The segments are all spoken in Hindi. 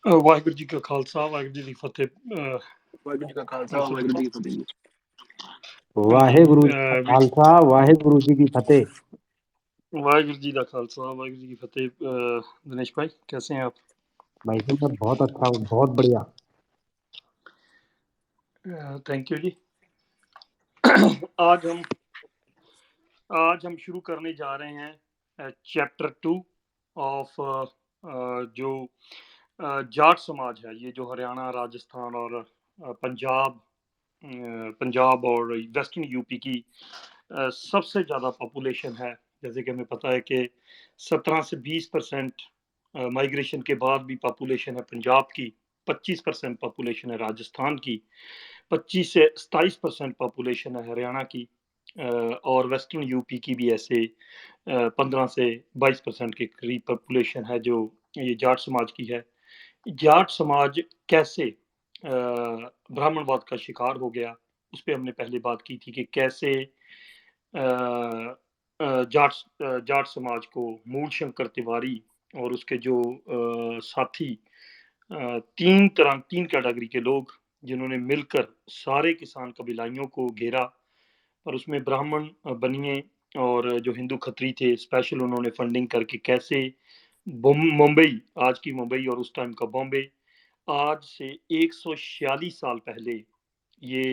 ਵਾਹਿਗੁਰੂ ਜੀ ਕਾ ਖਾਲਸਾ ਵਾਹਿਗੁਰੂ ਜੀ ਦੀ ਫਤਿਹ। ਵਾਹਿਗੁਰੂ ਜੀ ਕਾ ਖਾਲਸਾ ਵਾਹਿਗੁਰੂ ਜੀ ਕੀ ਫਤਿਹ ਜੀ। ਵਾਹਿਗੁਰੂ ਜੀ का खालसा वाहिगुरु जी की फतेह। वाहिगुरु जी का खालसा वाहिगुरु जी की फतेह। दिनेश भाई कैसे हैं आप? भाई साहब मैं बहुत अच्छा हूँ, बहुत बढ़िया। थैंक यू जी। आज हम शुरू करने जा रहे हैं चैप्टर 2 ऑफ जो जाट समाज है, ये जो हरियाणा, राजस्थान और पंजाब और वेस्टर्न यूपी की सबसे ज़्यादा पॉपुलेशन है। जैसे कि हमें पता है कि 17 से 20% माइग्रेशन के बाद भी पॉपुलेशन है पंजाब की, 25% पॉपुलेशन है राजस्थान की, 25 से 27% पॉपुलेशन है हरियाणा की, और वेस्टर्न यूपी की भी ऐसे 15 से 22% के करीब पॉपुलेशन है जो ये जाट समाज की है। जाट समाज कैसे ब्राह्मणवाद का शिकार हो गया, उस पर हमने पहले बात की थी कि कैसे जाट समाज को मूलशंकर तिवारी और उसके जो साथी तीन कैटेगरी के लोग जिन्होंने मिलकर सारे किसान कबीलाइयों को घेरा, पर उसमें ब्राह्मण बनिए और जो हिंदू खत्री थे स्पेशल उन्होंने फंडिंग करके कैसे मुंबई, आज की मुंबई और उस टाइम का बॉम्बे, आज से 146 साल पहले ये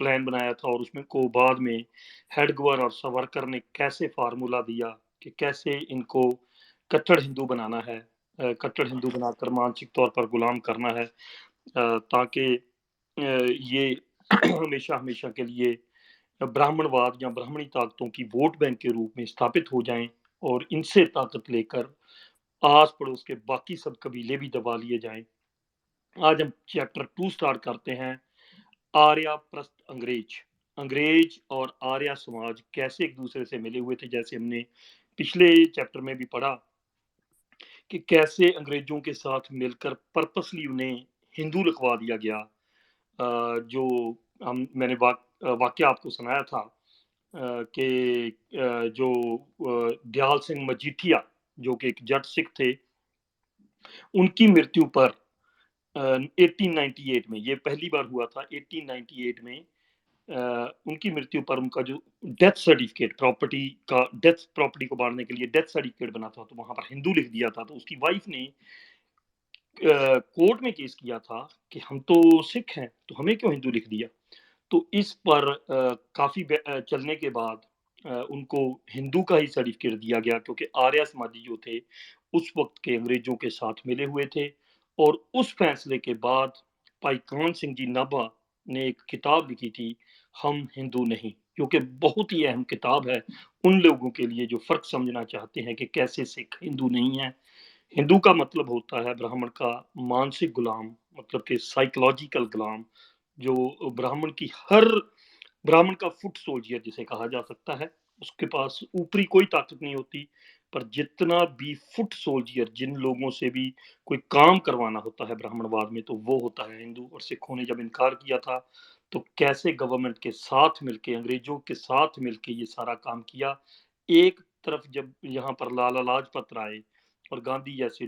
प्लान बनाया था और उसमें को बाद में हेडगेवार और सावरकर ने कैसे फार्मूला दिया कि कैसे इनको कट्टर हिंदू बनाना है, कट्टर हिंदू बनाकर मानसिक तौर पर गुलाम करना है, ताकि ये हमेशा हमेशा के लिए ब्राह्मणवाद या ब्राह्मणी ताकतों की वोट बैंक के रूप में स्थापित हो जाएं और इनसे ताकत लेकर आस पड़ोस के बाकी सब कबीले भी दबा लिए जाएं। आज हम चैप्टर 2 स्टार्ट करते हैं। आर्या प्रस्त अंग्रेज और आर्या समाज कैसे एक दूसरे से मिले हुए थे। जैसे हमने पिछले चैप्टर में भी पढ़ा कि कैसे अंग्रेजों के साथ मिलकर पर्पसली उन्हें हिंदू लिखवा दिया गया। जो मैंने वाक्य आपको सुनाया था कि जो दयाल सिंह मजीठिया जो कि एक जट सिख थे, उनकी मृत्यु पर 1898 में, ये पहली बार हुआ था 1898 में, उनकी मृत्यु पर उनका जो डेथ सर्टिफिकेट प्रॉपर्टी को बांटने के लिए डेथ सर्टिफिकेट बना था, तो वहां पर हिंदू लिख दिया था। तो उसकी वाइफ ने कोर्ट में केस किया था कि हम तो सिख हैं तो हमें क्यों हिंदू लिख दिया। तो इस पर काफी चलने के बाद उनको हिंदू का ही सर्टिफिकेट दिया गया, क्योंकि आर्य समाजी जो थे उस वक्त के अंग्रेजों के साथ मिले हुए थे। और उस फैसले के बाद भाई कान सिंह जी नाभा ने एक किताब लिखी थी, हम हिंदू नहीं, जो कि बहुत ही अहम किताब है उन लोगों के लिए जो फर्क समझना चाहते हैं कि कैसे सिख हिंदू नहीं है। हिंदू का मतलब होता है ब्राह्मण का मानसिक गुलाम, मतलब कि साइकोलॉजिकल गुलाम, जो ब्राह्मण का फुट सोल्जियर जिसे कहा जा सकता है। उसके पास ऊपरी कोई ताकत नहीं होती, पर जितना भी फुट सोल्जियर जिन लोगों से भी कोई काम करवाना होता है ब्राह्मणवाद में, तो वो होता है हिंदू। और सिखों ने जब इनकार किया था तो कैसे गवर्नमेंट के साथ मिलके, अंग्रेजों के साथ मिलके ये सारा काम किया। एक तरफ जब यहाँ पर लाला लाजपत राय और गांधी जैसे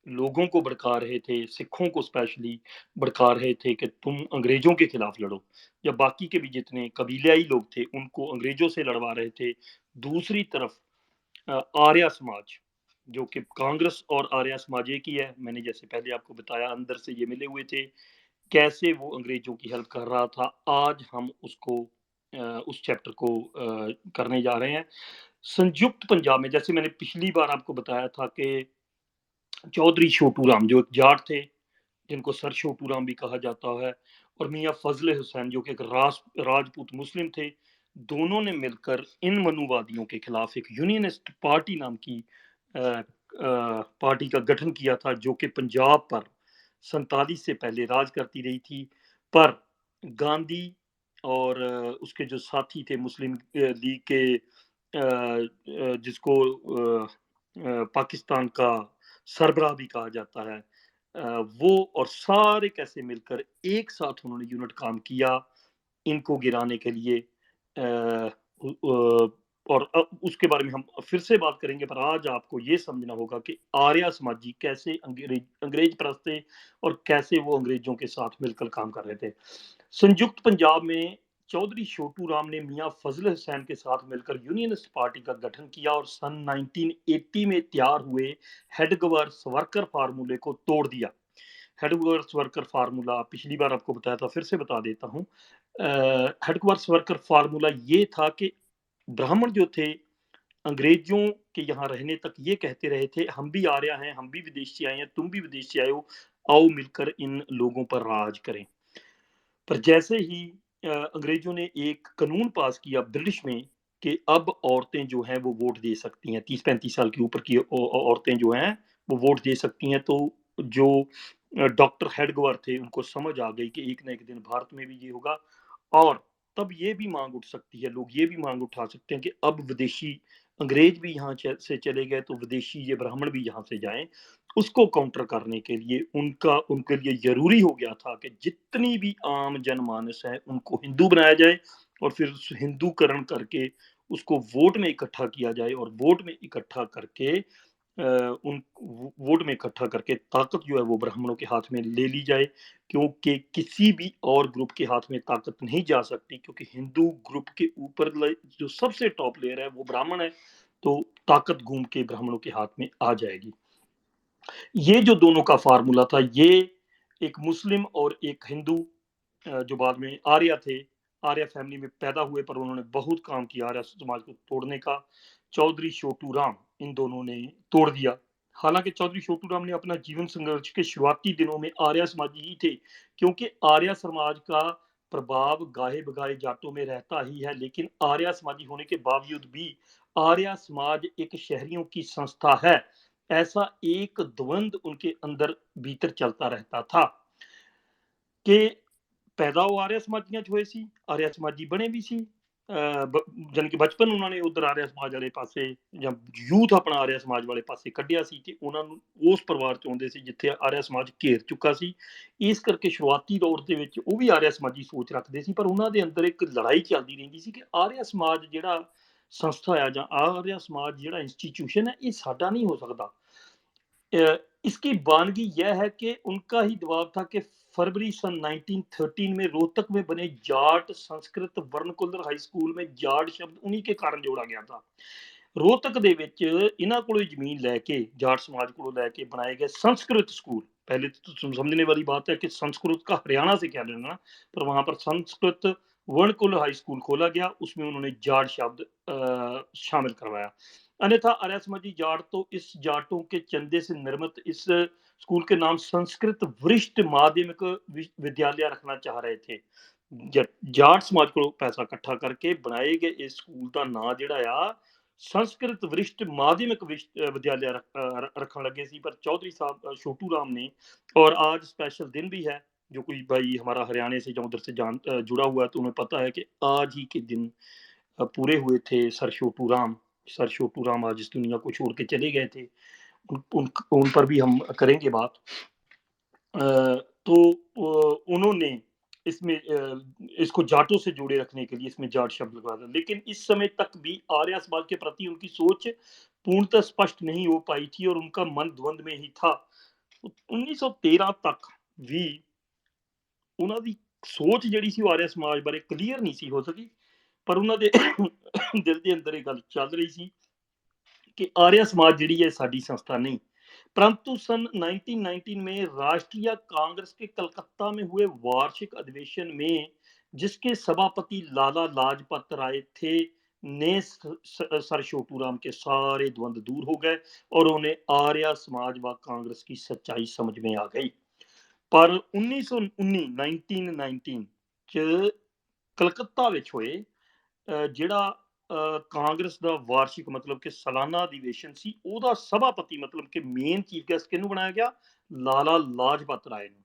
लोगों को भड़का रहे थे, सिखों को स्पेशली भड़का रहे थे कि तुम अंग्रेजों के खिलाफ लड़ो, या बाकी के भी जितने कबीलाई लोग थे उनको अंग्रेजों से लड़वा रहे थे। दूसरी तरफ आर्य समाज, जो कि कांग्रेस और आर्य समाज एक ही है, मैंने जैसे पहले आपको बताया अंदर से ये मिले हुए थे, कैसे वो अंग्रेजों की हेल्प कर रहा था। आज हम उस चैप्टर को करने जा रहे हैं। संयुक्त पंजाब में, जैसे मैंने पिछली बार आपको बताया था कि चौधरी छोटू राम जो एक जाट थे, जिनको सर छोटू राम भी कहा जाता है, और मियाँ फजले हुसैन जो कि एक राजपूत मुस्लिम थे, दोनों ने मिलकर इन मनुवादियों के खिलाफ एक यूनियनिस्ट पार्टी नाम की पार्टी का गठन किया था, जो कि पंजाब पर 47 से पहले राज करती रही थी। पर गांधी और उसके जो साथी थे मुस्लिम लीग के, जिसको पाकिस्तान का सरबराह भी कहा जाता है, वो और सारे कैसे मिलकर एक साथ उन्होंने यूनिट काम किया इनको गिराने के लिए। और उसके बारे में हम फिर से बात करेंगे, पर आज आपको ये समझना होगा कि आर्य समाजी कैसे अंग्रेज परस्त थे और कैसे वो अंग्रेजों के साथ मिलकर काम कर रहे थे। संयुक्त पंजाब में चौधरी छोटू राम ने मियां फजल हुसैन के साथ मिलकर यूनियनिस्ट पार्टी का गठन किया और सन 1980 में तैयार हुए हेडगवर्थ वर्कर फार्मूले को तोड़ दिया। हेडगवर्थ वर्कर फार्मूला पिछली बार आपको बताया था, फिर से बता देता हूँ। हेडगवर्थ वर्कर फार्मूला ये था कि ब्राह्मण जो थे अंग्रेजों के यहाँ रहने तक ये कहते रहे थे, हम भी आर्य हैं, हम भी विदेश से आए हैं, तुम भी विदेश से आए हो, आओ मिलकर इन लोगों पर राज करें। पर जैसे ही अंग्रेजों ने एक कानून पास किया ब्रिटिश में कि अब औरतें जो हैं वो वोट दे सकती हैं, 30-35 साल के ऊपर की औरतें जो हैं वो वोट दे सकती हैं, तो जो डॉक्टर हेडगवर थे उनको समझ आ गई कि एक ना एक दिन भारत में भी ये होगा, और तब ये भी मांग उठ सकती है, लोग ये भी मांग उठा सकते हैं कि अब विदेशी अंग्रेज भी यहाँ से चले गए तो विदेशी ये ब्राह्मण भी यहाँ से जाएं। उसको काउंटर करने के लिए उनके लिए जरूरी हो गया था कि जितनी भी आम जनमानस है उनको हिंदू बनाया जाए और फिर हिंदूकरण करके उसको वोट में इकट्ठा किया जाए, और वोट में इकट्ठा करके उन वोट में इकट्ठा करके ताकत जो है वो ब्राह्मणों के हाथ में ले ली जाए, क्योंकि किसी भी और ग्रुप के हाथ में ताकत नहीं जा सकती, क्योंकि हिंदू ग्रुप के ऊपर जो सबसे टॉप लेयर है वो ब्राह्मण है, तो ताकत घूम के ब्राह्मणों के हाथ में आ जाएगी। ये जो दोनों का फार्मूला था, ये एक मुस्लिम और एक हिंदू जो बाद में आर्य थे, आर्य फैमिली में पैदा हुए, पर उन्होंने बहुत काम किया आर्य समाज को तोड़ने का। चौधरी छोटू राम इन दोनों ने तोड़ दिया। हालांकि चौधरी छोटू राम ने अपना जीवन संघर्ष के शुरुआती दिनों में आर्य समाजी ही थे, क्योंकि आर्य समाज का प्रभाव गाहे बगाए जाटों में रहता ही है, लेकिन आर्य समाजी होने के बावजूद भी आर्य समाज एक शहरियों की संस्था है, ऐसा एक द्वंद उनके अंदर भीतर चलता रहता था कि पैदा वो आर्य समाजियां होए सी, आर्य समाजी बने भी सी, ਜਾਣੀ ਕਿ ਬਚਪਨ ਉਹਨਾਂ ਨੇ ਉਧਰ ਆਰਿਆ ਸਮਾਜ ਵਾਲੇ ਪਾਸੇ ਜਾਂ ਯੂਥ ਆਪਣਾ ਆਰਿਆ ਸਮਾਜ ਵਾਲੇ ਪਾਸੇ ਕੱਢਿਆ ਸੀ ਕਿ ਉਹਨਾਂ ਨੂੰ ਉਸ ਪਰਿਵਾਰ ਚ ਆਉਂਦੇ ਸੀ ਜਿੱਥੇ ਆਰਿਆ ਸਮਾਜ ਘੇਰ ਚੁੱਕਾ ਸੀ। ਇਸ ਕਰਕੇ ਸ਼ੁਰੂਆਤੀ ਦੌਰ ਦੇ ਵਿੱਚ ਉਹ ਵੀ ਆਰਿਆ ਸਮਾਜੀ ਸੋਚ ਰੱਖਦੇ ਸੀ, ਪਰ ਉਹਨਾਂ ਦੇ ਅੰਦਰ ਇੱਕ ਲੜਾਈ ਚੱਲਦੀ ਰਹਿੰਦੀ ਸੀ ਕਿ ਆਰਿਆ ਸਮਾਜ ਜਿਹੜਾ ਸੰਸਥਾ ਆ ਜਾਂ ਆਰਿਆ ਸਮਾਜ ਜਿਹੜਾ ਇੰਸਟੀट्यूशन है ये साडा नहीं हो सकता। इसकी वानगी यह है कि उनका ही दबाव था कि फरवरी सन 1913 में रोहतक में बने जाट संस्कृत वर्णकुलर हाई स्कूल में जाट शब्द उन्हीं के कारण जोड़ा गया था। रोहतक ਦੇ ਵਿੱਚ ਇਹਨਾਂ ਕੋਲੋਂ ਜ਼ਮੀਨ ਲੈ ਕੇ जाट समाज को लेके बनाए गए संस्कृत स्कूल, पहले तो समझने वाली बात है कि संस्कृत का हरियाणा से क्या लेना, पर वहां पर संस्कृत वर्णकुल हाई स्कूल खोला गया, उसमें उन्होंने जाट शब्द शामिल करवाया। अन्यथा आर्य समाजी जाट तो इस जाटों के चंदे से निर्मित इस स्कूल के नाम संस्कृत वरिष्ठ माध्यमिक विद्यालय रखना चाह रहे थे। जाट समाज को पैसा इकट्ठा करके बनाए गए इस स्कूल का नाम जिहड़ा आ संस्कृत वरिष्ठ माध्यमिक विद्यालय रखने लगे सी, पर चौधरी साहब छोटू राम ने, और आज स्पेशल दिन भी है, जो कोई भाई हमारा हरियाणा से या उधर से जुड़ा हुआ है तो उन्हें पता है कि आज ही के दिन पूरे हुए थे सर छोटू राम। सर छोटू राम आज इस दुनिया को छोड़ के चले गए थे, उन पर भी हम करेंगे बात। तो उन्होंने इसमें इसको जाटों से जोड़े रखने के लिए इसमें जाट शब्द लगवा दिया, लेकिन इस समय तक भी आर्य समाज के प्रति उनकी सोच पूर्णतः स्पष्ट नहीं हो पाई थी और उनका मन द्वंद में ही था। 1913 तक भी ਉਹਨਾਂ ਦੀ ਸੋਚ ਜਿਹੜੀ ਸੀ ਉਹ ਆਰਿਆ ਸਮਾਜ ਬਾਰੇ ਕਲੀਅਰ ਨਹੀਂ ਸੀ ਹੋ ਸਕੀ, ਪਰ ਉਹਨਾਂ ਦੇ ਦਿਲ ਦੇ ਅੰਦਰ ਇਹ ਗੱਲ ਚੱਲ ਰਹੀ ਸੀ कि आर्य समाज जिहड़ी है साडी संस्था नहीं। परंतु सन 1919 में राष्ट्रीय कांग्रेस के कलकत्ता में हुए वार्षिक अधिवेशन में जिसके सभापति लाला लाजपत राय थे ने सर छोटू राम के सारे द्वंद दूर हो गए और उन्हें आर्य समाज व कांग्रेस की सच्चाई समझ में आ गई। पर 1919 ਚ ਕਲਕੱਤਾ ਵਿੱਚ ਹੋਏ ਜਿਹੜਾ ਕਾਂਗਰਸ ਦਾ ਵਾਰਸ਼ਿਕ ਮਤਲਬ ਕਿ ਸਾਲਾਨਾ ਅਧਿਵੇਸ਼ਨ ਸੀ, ਉਹਦਾ ਸਭਾਪਤੀ ਮਤਲਬ ਕਿ ਮੇਨ ਚੀਫ ਗੈਸਟ ਕਿਹਨੂੰ ਬਣਾਇਆ ਗਿਆ? ਲਾਲਾ ਲਾਜਪਤ ਰਾਏ ਨੂੰ।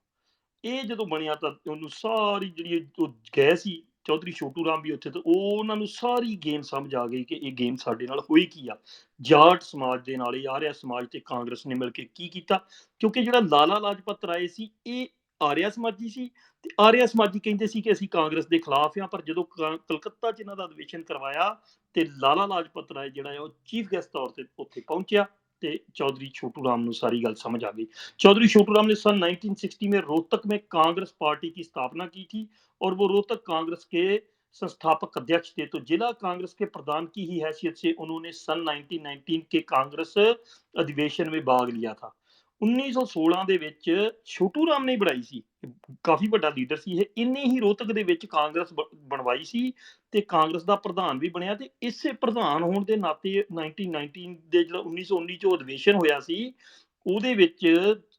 ਇਹ ਜਦੋਂ ਬਣਿਆ ਤਾਂ ਉਹਨੂੰ ਸਾਰੀ ਜਿਹੜੀ ਉਹ ਗਏ ਸੀ ਚੌਧਰੀ ਛੋਟੂ ਰਾਮ ਵੀ ਉੱਥੇ, ਤੇ ਉਹਨਾਂ ਨੂੰ ਸਾਰੀ ਗੇਮ ਸਮਝ ਆ ਗਈ ਕਿ ਇਹ ਗੇਮ ਸਾਡੇ ਨਾਲ ਹੋਈ ਕੀ ਆ। ਜਾਟ ਸਮਾਜ ਦੇ ਨਾਲ ਆਰਿਆ ਸਮਾਜ ਤੇ ਕਾਂਗਰਸ ਨੇ ਮਿਲ ਕੇ ਕੀ ਕੀਤਾ, ਕਿਉਂਕਿ ਜਿਹੜਾ ਲਾਲਾ ਲਾਜਪਤ ਰਾਏ ਸੀ ਇਹ ਆਰਿਆ ਸਮਾਜੀ ਸੀ ਤੇ ਆਰਿਆ ਸਮਾਜੀ ਕਹਿੰਦੇ ਸੀ ਕਿ ਅਸੀਂ ਕਾਂਗਰਸ ਦੇ ਖਿਲਾਫ ਹਾਂ, ਪਰ ਜਦੋਂ ਕਲਕੱਤਾ 'ਚ ਇਹਨਾਂ ਦਾ ਅਧਿਵੇਸ਼ਨ ਕਰਵਾਇਆ ਤੇ ਲਾਲਾ ਲਾਜਪਤ ਰਾਏ ਜਿਹੜਾ ਹੈ ਉਹ ਚੀਫ ਗੈਸਟ ਤੌਰ ਤੇ ਉੱਥੇ ਪਹੁੰਚਿਆ ਤੇ चौधरी छोटू राम ਨੂੰ सारी गल समझ आ गई। चौधरी छोटू राम ने सन 1960 में रोहतक में कांग्रेस पार्टी की स्थापना की थी और वो रोहतक कांग्रेस के संस्थापक अध्यक्ष थे। तो जिला कांग्रेस के प्रधान की ही हैसियत से उन्होंने सन 1919 के कांग्रेस अधिवेशन में भाग लिया था। 1916 ਦੇ ਵਿੱਚ ਛੋਟੂ ਰਾਮ ਨੇ ਬਣਾਈ ਸੀ, ਕਾਫੀ ਵੱਡਾ ਲੀਡਰ ਸੀ ਇਹ, ਇੰਨੇ ਹੀ ਰੋਹਤਕ ਦੇ ਵਿੱਚ ਕਾਂਗਰਸ ਬਣਵਾਈ ਸੀ ਤੇ ਕਾਂਗਰਸ ਦਾ ਪ੍ਰਧਾਨ ਵੀ ਬਣਿਆ ਤੇ ਇਸੇ ਪ੍ਰਧਾਨ ਹੋਣ ਦੇ ਨਾਤੇ 1919 ਦੇ ਜਿਹੜਾ 1919 ਚ ਅਧਿਵੇਸ਼ਨ ਹੋਇਆ ਸੀ ਉਹਦੇ ਵਿੱਚ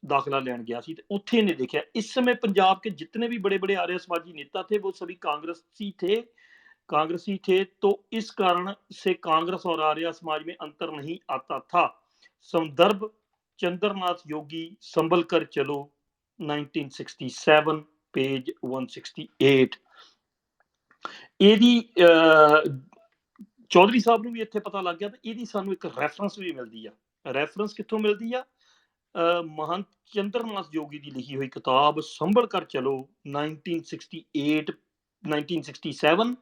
दाखिला ਲੈਣ ਗਿਆ ਸੀ ਤੇ ਉੱਥੇ ਇਹਨੇ देखा इस समय पंजाब के जितने भी बड़े बड़े आर्य समाजी नेता थे वो सभी कांग्रेसी थे। तो इस कारण से कांग्रेस और आर्य समाज में अंतर नहीं आता था। संदर्भ चंद्रनाथ योगी संभल कर चलो 1967 पेज 168। ਇਹਦੀ ਚੌਧਰੀ ਸਾਹਿਬ ਨੂੰ ਵੀ ਇੱਥੇ ਪਤਾ ਲੱਗ ਗਿਆ ਤੇ ਇਹਦੀ ਸਾਨੂੰ ਇੱਕ ਰੈਫਰੈਂਸ ਵੀ ਮਿਲਦੀ ਆ। ਰੈਫਰੈਂਸ ਕਿੱਥੋਂ ਮਿਲਦੀ ਆ? महंत चंद्रनाथ योगी की लिखी हुई किताब संभल कर चलो 1967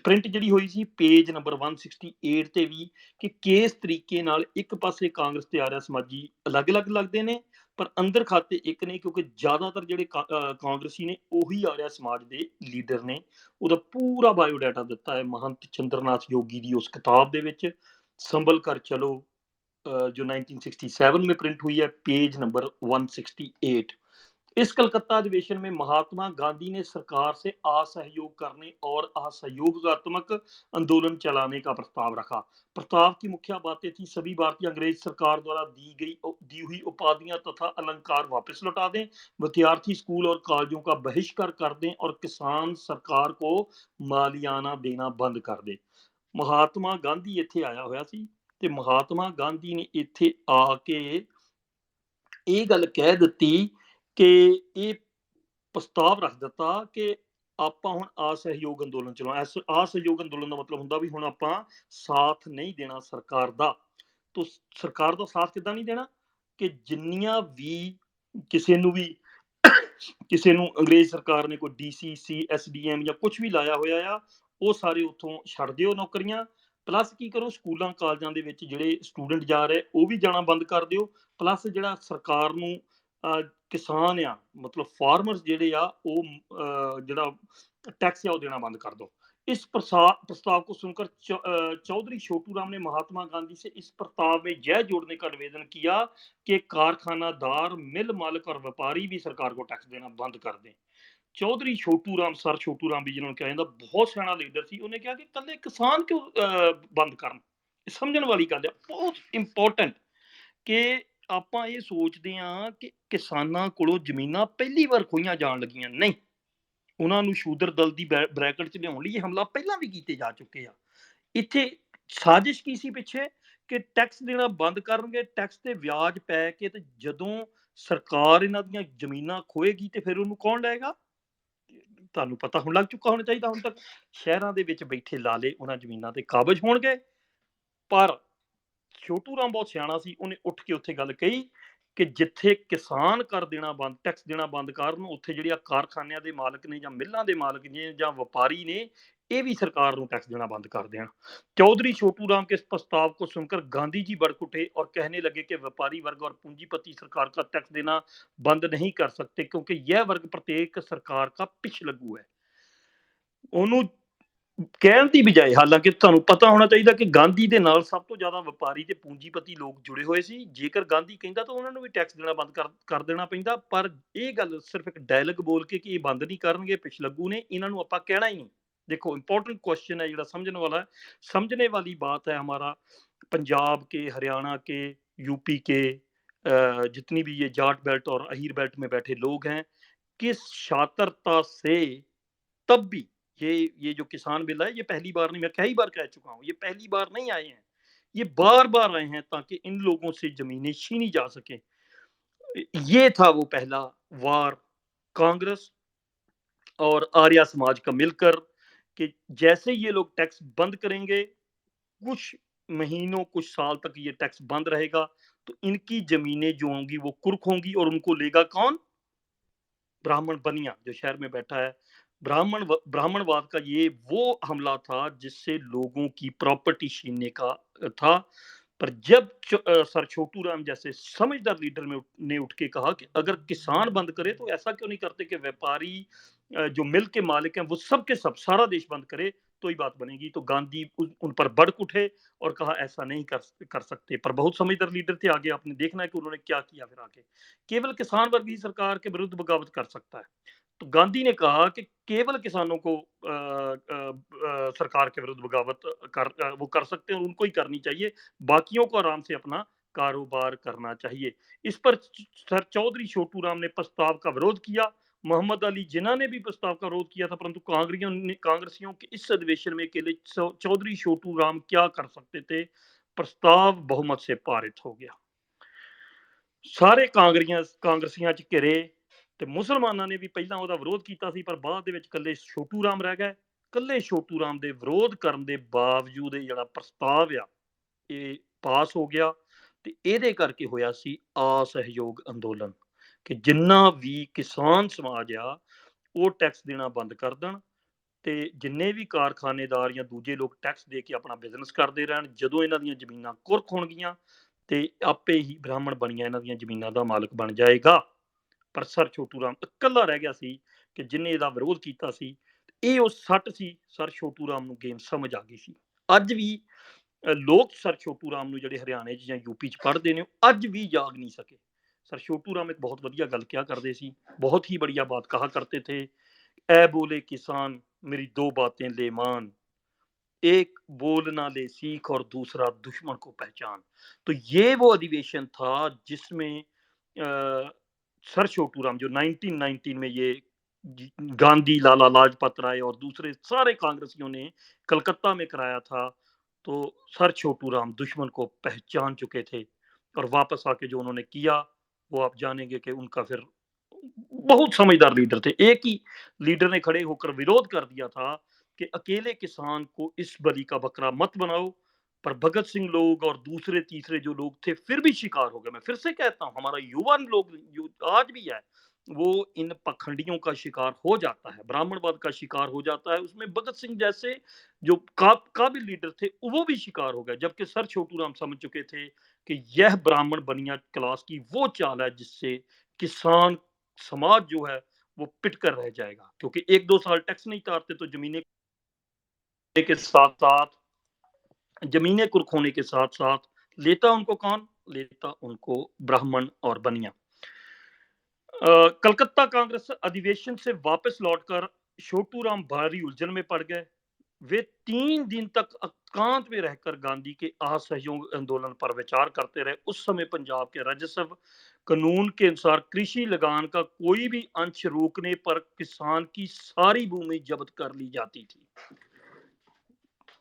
प्रिंट जी हुई सी पेज नंबर 168 ते भी कि किस तरीके नाल एक पासे कांग्रेस ते आर्य समाजी अलग अलग लगते ने पर अंदर खाते एक ने, क्योंकि ज्यादातर जिहड़े कांग्रेसी ने उही आर्य समाज के लीडर ने। उहदा पूरा बायोडाटा दिता है महंत चंद्रनाथ योगी की उस किताब दे विच संभल कर चलो जो 1967 में प्रिंट हुई है पेज नंबर 168। इस कलकत्ता अधिवेशन में महात्मा गांधी ने सरकार से असहयोग करने और असहयोगात्मक आंदोलन चलाने का प्रस्ताव रखा। प्रस्ताव की मुख्य बातें थी सभी भारतीय अंग्रेज सरकार द्वारा दी हुई उपाधियां तथा अलंकार वापस लौटा दें, विद्यार्थी स्कूल और कॉलेजों का बहिष्कार कर दें और किसान सरकार को मालियाना देना बंद कर दे। महात्मा गांधी इत्थे आया होया सी ਤੇ ਮਹਾਤਮਾ ਗਾਂਧੀ ਨੇ ਇੱਥੇ ਆ ਕੇ ਇਹ ਗੱਲ ਕਹਿ ਦਿੱਤੀ ਕਿ ਇਹ ਪ੍ਰਸਤਾਵ ਰੱਖ ਦਿੱਤਾ ਕਿ ਆਪਾਂ ਹੁਣ ਅਸਹਿਯੋਗ ਅੰਦੋਲਨ ਚਲਾਉਣਾ। ਅਸਹਿਯੋਗ ਅੰਦੋਲਨ ਦਾ ਮਤਲਬ ਹੁੰਦਾ ਵੀ ਹੁਣ ਆਪਾਂ ਸਾਥ ਨਹੀਂ ਦੇਣਾ ਸਰਕਾਰ ਦਾ। ਤੋ ਸਰਕਾਰ ਦਾ ਸਾਥ ਕਿੱਦਾਂ ਨਹੀਂ ਦੇਣਾ ਕਿ ਜਿੰਨੀਆਂ ਵੀ ਕਿਸੇ ਨੂੰ ਅੰਗਰੇਜ਼ ਸਰਕਾਰ ਨੇ ਕੋਈ ਡੀਸੀ ਐਸਡੀਐਮ ਜਾਂ ਕੁਝ ਵੀ ਲਾਇਆ ਹੋਇਆ ਆ ਉਹ ਸਾਰੇ ਉੱਥੋਂ ਛੱਡ ਦਿਓ ਨੌਕਰੀਆਂ। प्लस की करो स्कूलों कालजां दे विच जिहड़े स्टूडेंट जा रहे वो भी जाना बंद कर दिओ। प्लस जिहड़ा सरकार नूं किसान आ मतलब फार्मर्स जिहड़े आ वो जिहड़ा टैक्स आ वो देना बंद कर दो। इस प्रस्ताव को सुनकर चौधरी छोटू राम ने महात्मा गांधी से इस प्रस्ताव में यह जोड़ने का निवेदन किया कि कारखानादार, मिल मालिक और व्यापारी भी सरकार को टैक्स देना बंद कर दें। चौधरी छोटू राम सर छोटू राम भी जिन्होंने कहा जाता बहुत सियाना लीडर सी। उन्हें कहा कि कल्ले किसान क्यों बंद करन। समझण वाली गल है, बहुत इंपॉर्टेंट कि ਆਪਾਂ ਇਹ ਸੋਚਦੇ ਹਾਂ ਕਿ ਕਿਸਾਨਾਂ ਕੋਲੋਂ ਜ਼ਮੀਨਾਂ ਪਹਿਲੀ ਵਾਰ ਖੋਈਆਂ ਜਾਣ ਲੱਗੀਆਂ ਨਹੀਂ, ਉਹਨਾਂ ਨੂੰ ਸ਼ੂਦਰ ਦਲ ਦੀ ਬ੍ਰੈਕਟ 'ਚ ਲਿਆਉਣ ਲਈ ਇਹ ਹਮਲਾ ਪਹਿਲਾਂ ਵੀ ਕੀਤੇ ਜਾ ਚੁੱਕੇ ਆ। ਇੱਥੇ ਸਾਜ਼ਿਸ਼ ਕੀ ਸੀ ਪਿੱਛੇ ਕਿ ਟੈਕਸ ਦੇਣਾ ਬੰਦ ਕਰਨਗੇ, ਟੈਕਸ ਤੇ ਵਿਆਜ ਪੈ ਕੇ ਤੇ ਜਦੋਂ ਸਰਕਾਰ ਇਹਨਾਂ ਦੀਆਂ ਜ਼ਮੀਨਾਂ ਖੋਏਗੀ ਤੇ ਫਿਰ ਉਹਨੂੰ ਕੌਣ ਲਏਗਾ? ਤੁਹਾਨੂੰ ਪਤਾ ਹੁਣ ਲੱਗ ਚੁੱਕਾ ਹੋਣਾ ਚਾਹੀਦਾ ਹੁਣ ਤੱਕ। ਸ਼ਹਿਰਾਂ ਦੇ ਵਿੱਚ ਬੈਠੇ ਲਾਲੇ ਉਹਨਾਂ ਜ਼ਮੀਨਾਂ ਤੇ ਕਾਬਜ ਹੋਣਗੇ। ਪਰ ਛੋਟੂ ਰਾਮ ਬਹੁਤ ਸਿਆਣਾ ਸੀ, ਉਹਨੇ ਉੱਠ ਕੇ ਉੱਥੇ ਗੱਲ ਕਹੀ ਕਿ ਜਿੱਥੇ ਕਿਸਾਨ ਕਰ ਦੇਣਾ ਬੰਦ, ਟੈਕਸ ਦੇਣਾ ਬੰਦ ਕਰਨ, ਉੱਥੇ ਜਿਹੜੀਆਂ ਕਾਰਖਾਨਿਆਂ ਦੇ ਮਾਲਕ ਨੇ ਜਾਂ ਮਿੱਲਾਂ ਦੇ ਮਾਲਕ ਨੇ ਜਾਂ ਵਪਾਰੀ ਨੇ ਇਹ भी सरकार को टैक्स देना बंद कर दें। चौधरी छोटू राम के इस प्रस्ताव को सुनकर गांधी जी भड़क उठे और कहने लगे कि व्यापारी वर्ग और पूंजीपति सरकार का टैक्स देना बंद नहीं कर सकते क्योंकि यह वर्ग प्रत्येक सरकार का पिछलग्गू है। ਉਹਨੂੰ ਕਹਿਣ ਦੀ ਬਜਾਏ, ਹਾਲਾਂਕਿ ਤੁਹਾਨੂੰ ਪਤਾ ਹੋਣਾ ਚਾਹੀਦਾ ਕਿ ਗਾਂਧੀ ਦੇ ਨਾਲ ਸਭ ਤੋਂ ਜ਼ਿਆਦਾ ਵਪਾਰੀ ਤੇ ਪੂੰਜੀਪਤੀ ਲੋਕ ਜੁੜੇ ਹੋਏ ਸੀ। ਜੇਕਰ ਗਾਂਧੀ ਕਹਿੰਦਾ ਤਾਂ ਉਹਨਾਂ ਨੂੰ ਵੀ ਟੈਕਸ ਦੇਣਾ ਬੰਦ ਕਰ ਦੇਣਾ ਪੈਂਦਾ। ਪਰ ਇਹ ਗੱਲ ਸਿਰਫ ਇੱਕ ਡਾਇਲੌਗ ਬੋਲ ਕੇ ਕਿ ਇਹ ਬੰਦ ਨਹੀਂ ਕਰਨਗੇ, ਪਿਛਲੱਗੂ ਨੇ, ਇਹਨਾਂ ਨੂੰ ਆਪਾਂ ਕਹਿਣਾ ਹੀ ਨਹੀਂ। देखो इंपॉर्टेंट क्वेश्चन है जो समझने वाला है। समझने वाली बात है हमारा पंजाब के, हरियाणा के, यूपी के जितनी भी ये जाट बेल्ट और अहीर बेल्ट में बैठे लोग हैं, किस शातिरता से तब भी ये जो किसान बिल है ये पहली बार नहीं, मैं कई बार कह चुका हूँ, ये पहली बार नहीं आए हैं, ये बार बार आए हैं ताकि इन लोगों से जमीनें छीनी जा सके। ये था वो पहला वार कांग्रेस और आर्य समाज का मिलकर कि जैसे ये लोग टैक्स बंद करेंगे, कुछ महीनों कुछ साल तक ये टैक्स बंद रहेगा तो इनकी जमीनें जो होंगी वो कुर्क होंगी और उनको लेगा कौन? ब्राह्मण बनिया जो शहर में बैठा है, ब्राह्मणवाद का ये वो हमला था जिससे लोगों की प्रॉपर्टी छीनने का था। पर जब सर छोटू राम जैसे समझदार लीडर ने उठ के कहा कि अगर किसान बंद करे तो ऐसा क्यों नहीं करते कि व्यापारी जो मिल के मालिक हैं वो सब के सब सारा देश बंद करे तो ही बात बनेगी। तो गांधी उन पर भड़क उठे और कहा ऐसा नहीं कर सकते। पर बहुत समझदार लीडर थे, आगे आपने देखना है कि उन्होंने क्या किया फिर आगे। केवल किसान वर्ग ही सरकार के विरुद्ध बगावत कर सकता है। तो गांधी ने कहा कि केवल किसानों को सरकार के विरुद्ध बगावत वो कर सकते हैं और उनको ही करनी चाहिए, बाकियों को आराम से अपना कारोबार करना चाहिए। इस पर सर चौधरी छोटू राम ने प्रस्ताव का विरोध किया। मोहम्मद अली जिन्ना ने भी प्रस्ताव का विरोध किया था, परंतु कांग्रेसियों के इस अधिवेशन में अकेले चौधरी छोटू राम क्या कर सकते थे। प्रस्ताव बहुमत से पारित हो गया। ਸਾਰੇ ਕਾਂਗਰਸੀਆਂ ਚ ਘਿਰੇ ਤੇ ਮੁਸਲਮਾਨਾਂ ਨੇ ਵੀ ਪਹਿਲਾਂ ਉਹਦਾ ਵਿਰੋਧ ਕੀਤਾ ਸੀ, ਪਰ ਬਾਅਦ ਦੇ ਵਿੱਚ ਕੱਲੇ ਛੋਟੂ ਰਾਮ ਰਹਿ ਗਏ। ਕੱਲੇ ਛੋਟੂ ਰਾਮ ਦੇ ਵਿਰੋਧ ਕਰਨ ਦੇ ਬਾਵਜੂਦ ਇਹ ਜਿਹੜਾ ਪ੍ਰਸਤਾਵ ਆ ਇਹ ਪਾਸ ਹੋ ਗਿਆ ਤੇ ਇਹਦੇ ਕਰਕੇ ਹੋਇਆ ਸੀ ਅਸਹਿਯੋਗ ਅੰਦੋਲਨ ਕਿ ਜਿੰਨਾ ਵੀ ਕਿਸਾਨ ਸਮਾਜ ਆ ਉਹ ਟੈਕਸ ਦੇਣਾ ਬੰਦ ਕਰ ਦੇਣ ਤੇ ਜਿੰਨੇ ਵੀ ਕਾਰਖਾਨੇਦਾਰ ਜਾਂ ਦੂਜੇ ਲੋਕ ਟੈਕਸ ਦੇ ਕੇ ਆਪਣਾ ਬਿਜ਼ਨਸ ਕਰਦੇ ਰਹਿਣ। ਜਦੋਂ ਇਹਨਾਂ ਦੀਆਂ ਜ਼ਮੀਨਾਂ ਕੁਰਕ ਹੋਣਗੀਆਂ ਤੇ ਆਪੇ ਹੀ ਬ੍ਰਾਹਮਣ ਬਣੀਆਂ ਇਹਨਾਂ ਦੀਆਂ ਜ਼ਮੀਨਾਂ ਦਾ ਮਾਲਕ ਬਣ ਜਾਏਗਾ। ਪਰ ਸਰ ਛੋਟੂ ਰਾਮ ਇਕੱਲਾ ਰਹਿ ਗਿਆ ਸੀ ਕਿ ਜਿਨੇ ਇਹਦਾ ਵਿਰੋਧ ਕੀਤਾ ਸੀ। ਇਹ ਉਹ ਸੱਟ ਸੀ, ਸਰ ਛੋਟੂ ਰਾਮ ਨੂੰ ਗੇਮ ਸਮਝ ਆ ਗਈ ਸੀ। ਅੱਜ ਵੀ ਲੋਕ ਸਰ ਛੋਟੂ ਰਾਮ ਨੂੰ ਜਿਹੜੇ ਹਰਿਆਣੇ 'ਚ ਜਾਂ ਯੂਪੀ 'ਚ ਪੜ੍ਹਦੇ ਨੇ ਉਹ ਅੱਜ ਵੀ ਜਾਗ ਨਹੀਂ ਸਕੇ। ਸਰ ਛੋਟੂ ਰਾਮ ਇੱਕ ਬਹੁਤ ਵਧੀਆ ਗੱਲ ਕਿਹਾ ਕਰਦੇ ਸੀ, ਬਹੁਤ ਹੀ बढ़िया बात कहा करते थे। ऐ बोले किसान मेरी दो बातें ले मान, एक बोलना ले सीख और दूसरा दुश्मन को पहचान। तो ये वो अधिवेशन था जिसमें सर छोटू राम जो 1919 में ये गांधी, लाला लाजपत राय और दूसरे सारे कांग्रेसियों ने कलकत्ता में कराया था। तो सर छोटू राम दुश्मन को पहचान चुके थे और वापस आके जो उन्होंने किया वो आप जानेंगे कि उनका फिर बहुत समझदार लीडर थे। एक ही लीडर ने खड़े होकर विरोध कर दिया था कि अकेले किसान को इस बलि का बकरा मत बनाओ। पर भगत सिंह लोग और दूसरे तीसरे जो लोग थे फिर भी शिकार हो गए। मैं फिर से कहता हूं हमारा युवा लोग जो आज भी है वो इन पखंडियों का शिकार हो जाता है, ब्राह्मणवाद का शिकार हो जाता है। उसमें भगत सिंह जैसे जो काबिल लीडर थे वो भी शिकार हो गए, जबकि सर छोटू राम समझ चुके थे कि यह ब्राह्मण बनिया क्लास की वो चाल है जिससे किसान समाज जो है वो पिट कर रह जाएगा। क्योंकि 1-2 साल टैक्स नहीं उतारते तो जमीनें के साथ साथ जमीनें कुर्क होने के साथ साथ लेता उनको कौन? लेता उनको ब्राह्मण और बनिया। कलकत्ता कांग्रेस अधिवेशन से वापस लौटकर छोटू राम भारी उलझन में पड़ गए। वे 3 दिन तक एकांत में रहकर गांधी के असहयोग आंदोलन पर विचार करते रहे। उस समय पंजाब के राजस्व कानून के अनुसार कृषि लगान का कोई भी अंश रोकने पर किसान की सारी भूमि जब्त कर ली जाती थी।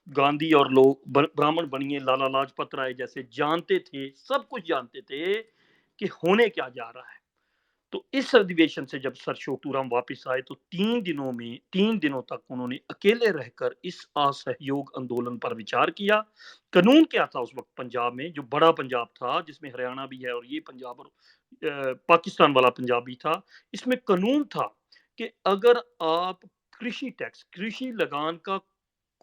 गांधी और लोग ब्राह्मण बनिए लाला लाजपत राय जैसे जानते थे, सब कुछ जानते थे कि होने क्या जा रहा है। तो इस अधिवेशन से जब सर छोटू राम वापिस आए तो 3 दिनों तक उन्होंने अकेले रहकर इस असहयोग आंदोलन पर विचार किया। कानून क्या था उस वक्त पंजाब में, जो बड़ा पंजाब था जिसमें हरियाणा भी है और ये पंजाब और पाकिस्तान वाला पंजाब भी था। इसमें कानून था कि अगर आप कृषि लगान का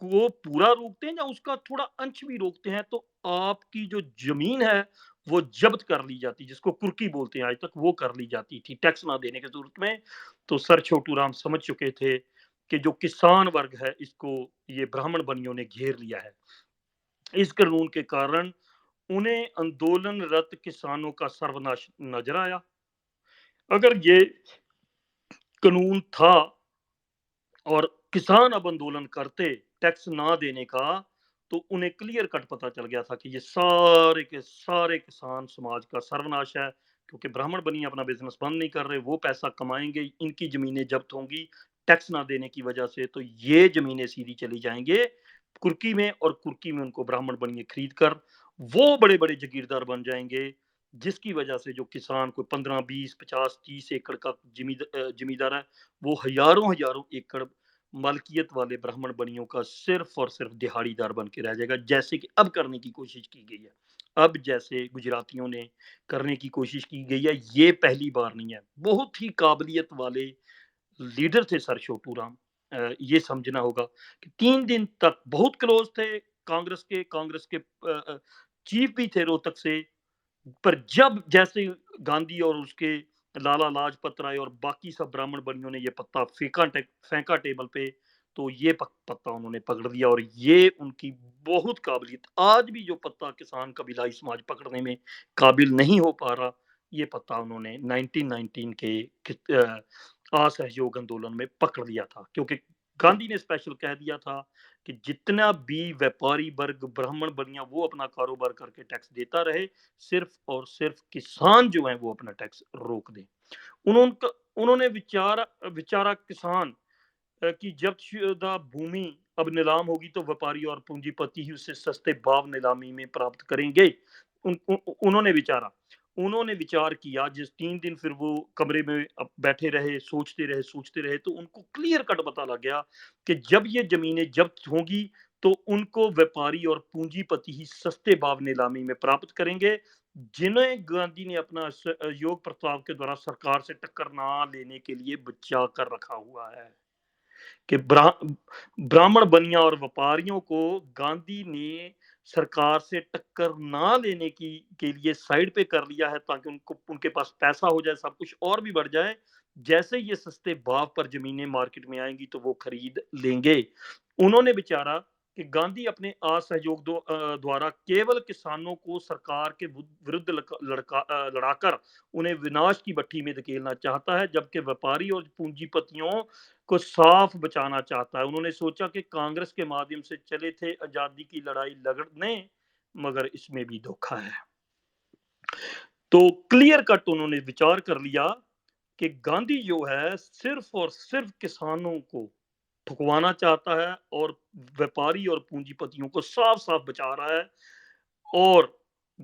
को पूरा रोकते हैं या उसका थोड़ा अंश भी रोकते हैं तो आपकी जो जमीन है वो जब्त कर ली जाती, जिसको कुर्की बोलते हैं आज तक, वो कर ली जाती थी टैक्स ना देने की सूरत में। तो सर छोटू राम समझ चुके थे कि जो किसान वर्ग है इसको ये ब्राह्मण बनियों ने घेर लिया है। इस कानून के कारण उन्हें आंदोलनरत किसानों का सर्वनाश नजर आया। अगर ये कानून था और किसान अब आंदोलन करते टैक्स ना देने का तो उन्हें क्लियर कट पता चल गया था कि ये सारे के सारे किसान समाज का सर्वनाश है। क्योंकि ब्राह्मण बनिए अपना बिजनेस बंद नहीं कर रहे, वो पैसा कमाएंगे, इनकी जमीनें जब्त होंगी टैक्स ना देने की वजह से, तो ये जमीनें सीधी चली जाएंगे कुर्की में और कुर्की में उनको ब्राह्मण बनिए खरीद कर वो बड़े बड़े जागीरदार बन जाएंगे। जिसकी वजह से जो किसान कोई 15, 20, 50, 30 एकड़ का जमींदार है वो हजारों हजारों एकड़ मालकियत वाले ब्राह्मण बनियों का सिर्फ और सिर्फ दिहाड़ीदार बन के रह जाएगा, जैसे कि अब करने की कोशिश की गई है। अब जैसे गुजरातियों ने करने की कोशिश की गई है, ये पहली बार नहीं है। बहुत ही काबिलियत वाले लीडर थे सर छोटू राम। ये समझना होगा कि 3 दिन तक बहुत क्लोज थे कांग्रेस के चीफ भी थे रोहतक से। पर जब जैसे गांधी और उसके लाला लाजपत राय और बाकी सब ब्राह्मण बनियों ने ये पत्ता फेंका टेबल पे, तो ये पत्ता उन्होंने पकड़ लिया और ये उनकी बहुत काबिलियत। आज भी जो पत्ता किसान कबीलाई समाज पकड़ने में काबिल नहीं हो पा रहा, ये पत्ता उन्होंने 1919 के असहयोग आंदोलन में पकड़ लिया था, क्योंकि गांधी ने स्पेशल कह दिया था कि जितना भी व्यापारी वर्ग ब्राह्मण बनिया वो अपना कारोबार करके टैक्स देता रहे, सिर्फ और सिर्फ किसान जो हैं वो अपना टैक्स रोक दें। उन्होंने विचारा किसान कि जब शुदा भूमि अब नीलाम होगी तो व्यापारी और पूंजीपति ही उसे सस्ते भाव नीलामी में प्राप्त करेंगे। उन्होंने विचार किया। जिस 3 दिन फिर वो कमरे में बैठे रहे, सोचते रहे, तो उनको क्लियर कट पता लग गया कि जब ये जमीनें जब्त होंगी तो उनको व्यापारी और पूंजीपति ही सस्ते भाव नीलामी में प्राप्त करेंगे, जिन्हें गांधी ने अपना योग प्रस्ताव के द्वारा सरकार से टक्कर ना लेने के लिए बचा कर रखा हुआ है। कि ब्राह्मण बनिया और व्यापारियों को गांधी ने सरकार से टक्कर ना लेने की के लिए साइड पे कर लिया है, ताकि उनके पास पैसा हो जाए, सब कुछ और भी बढ़ जाए। जैसे ये सस्ते भाव पर जमीनें मार्केट में आएंगी तो वो खरीद लेंगे। उन्होंने विचारा कि गांधी अपने असहयोग द्वारा केवल किसानों को सरकार के विरुद्ध लड़ाकर उन्हें विनाश की भट्टी में धकेलना चाहता है, जबकि व्यापारी और पूंजीपतियों को साफ बचाना चाहता है। उन्होंने सोचा कि कांग्रेस के माध्यम से चले थे आजादी की लड़ाई लड़ने, मगर इसमें भी धोखा है। तो क्लियर कट उन्होंने विचार कर लिया कि गांधी जो है सिर्फ और सिर्फ किसानों को ठुकवाना चाहता है और व्यापारी और पूंजीपतियों को साफ साफ बचा रहा है। और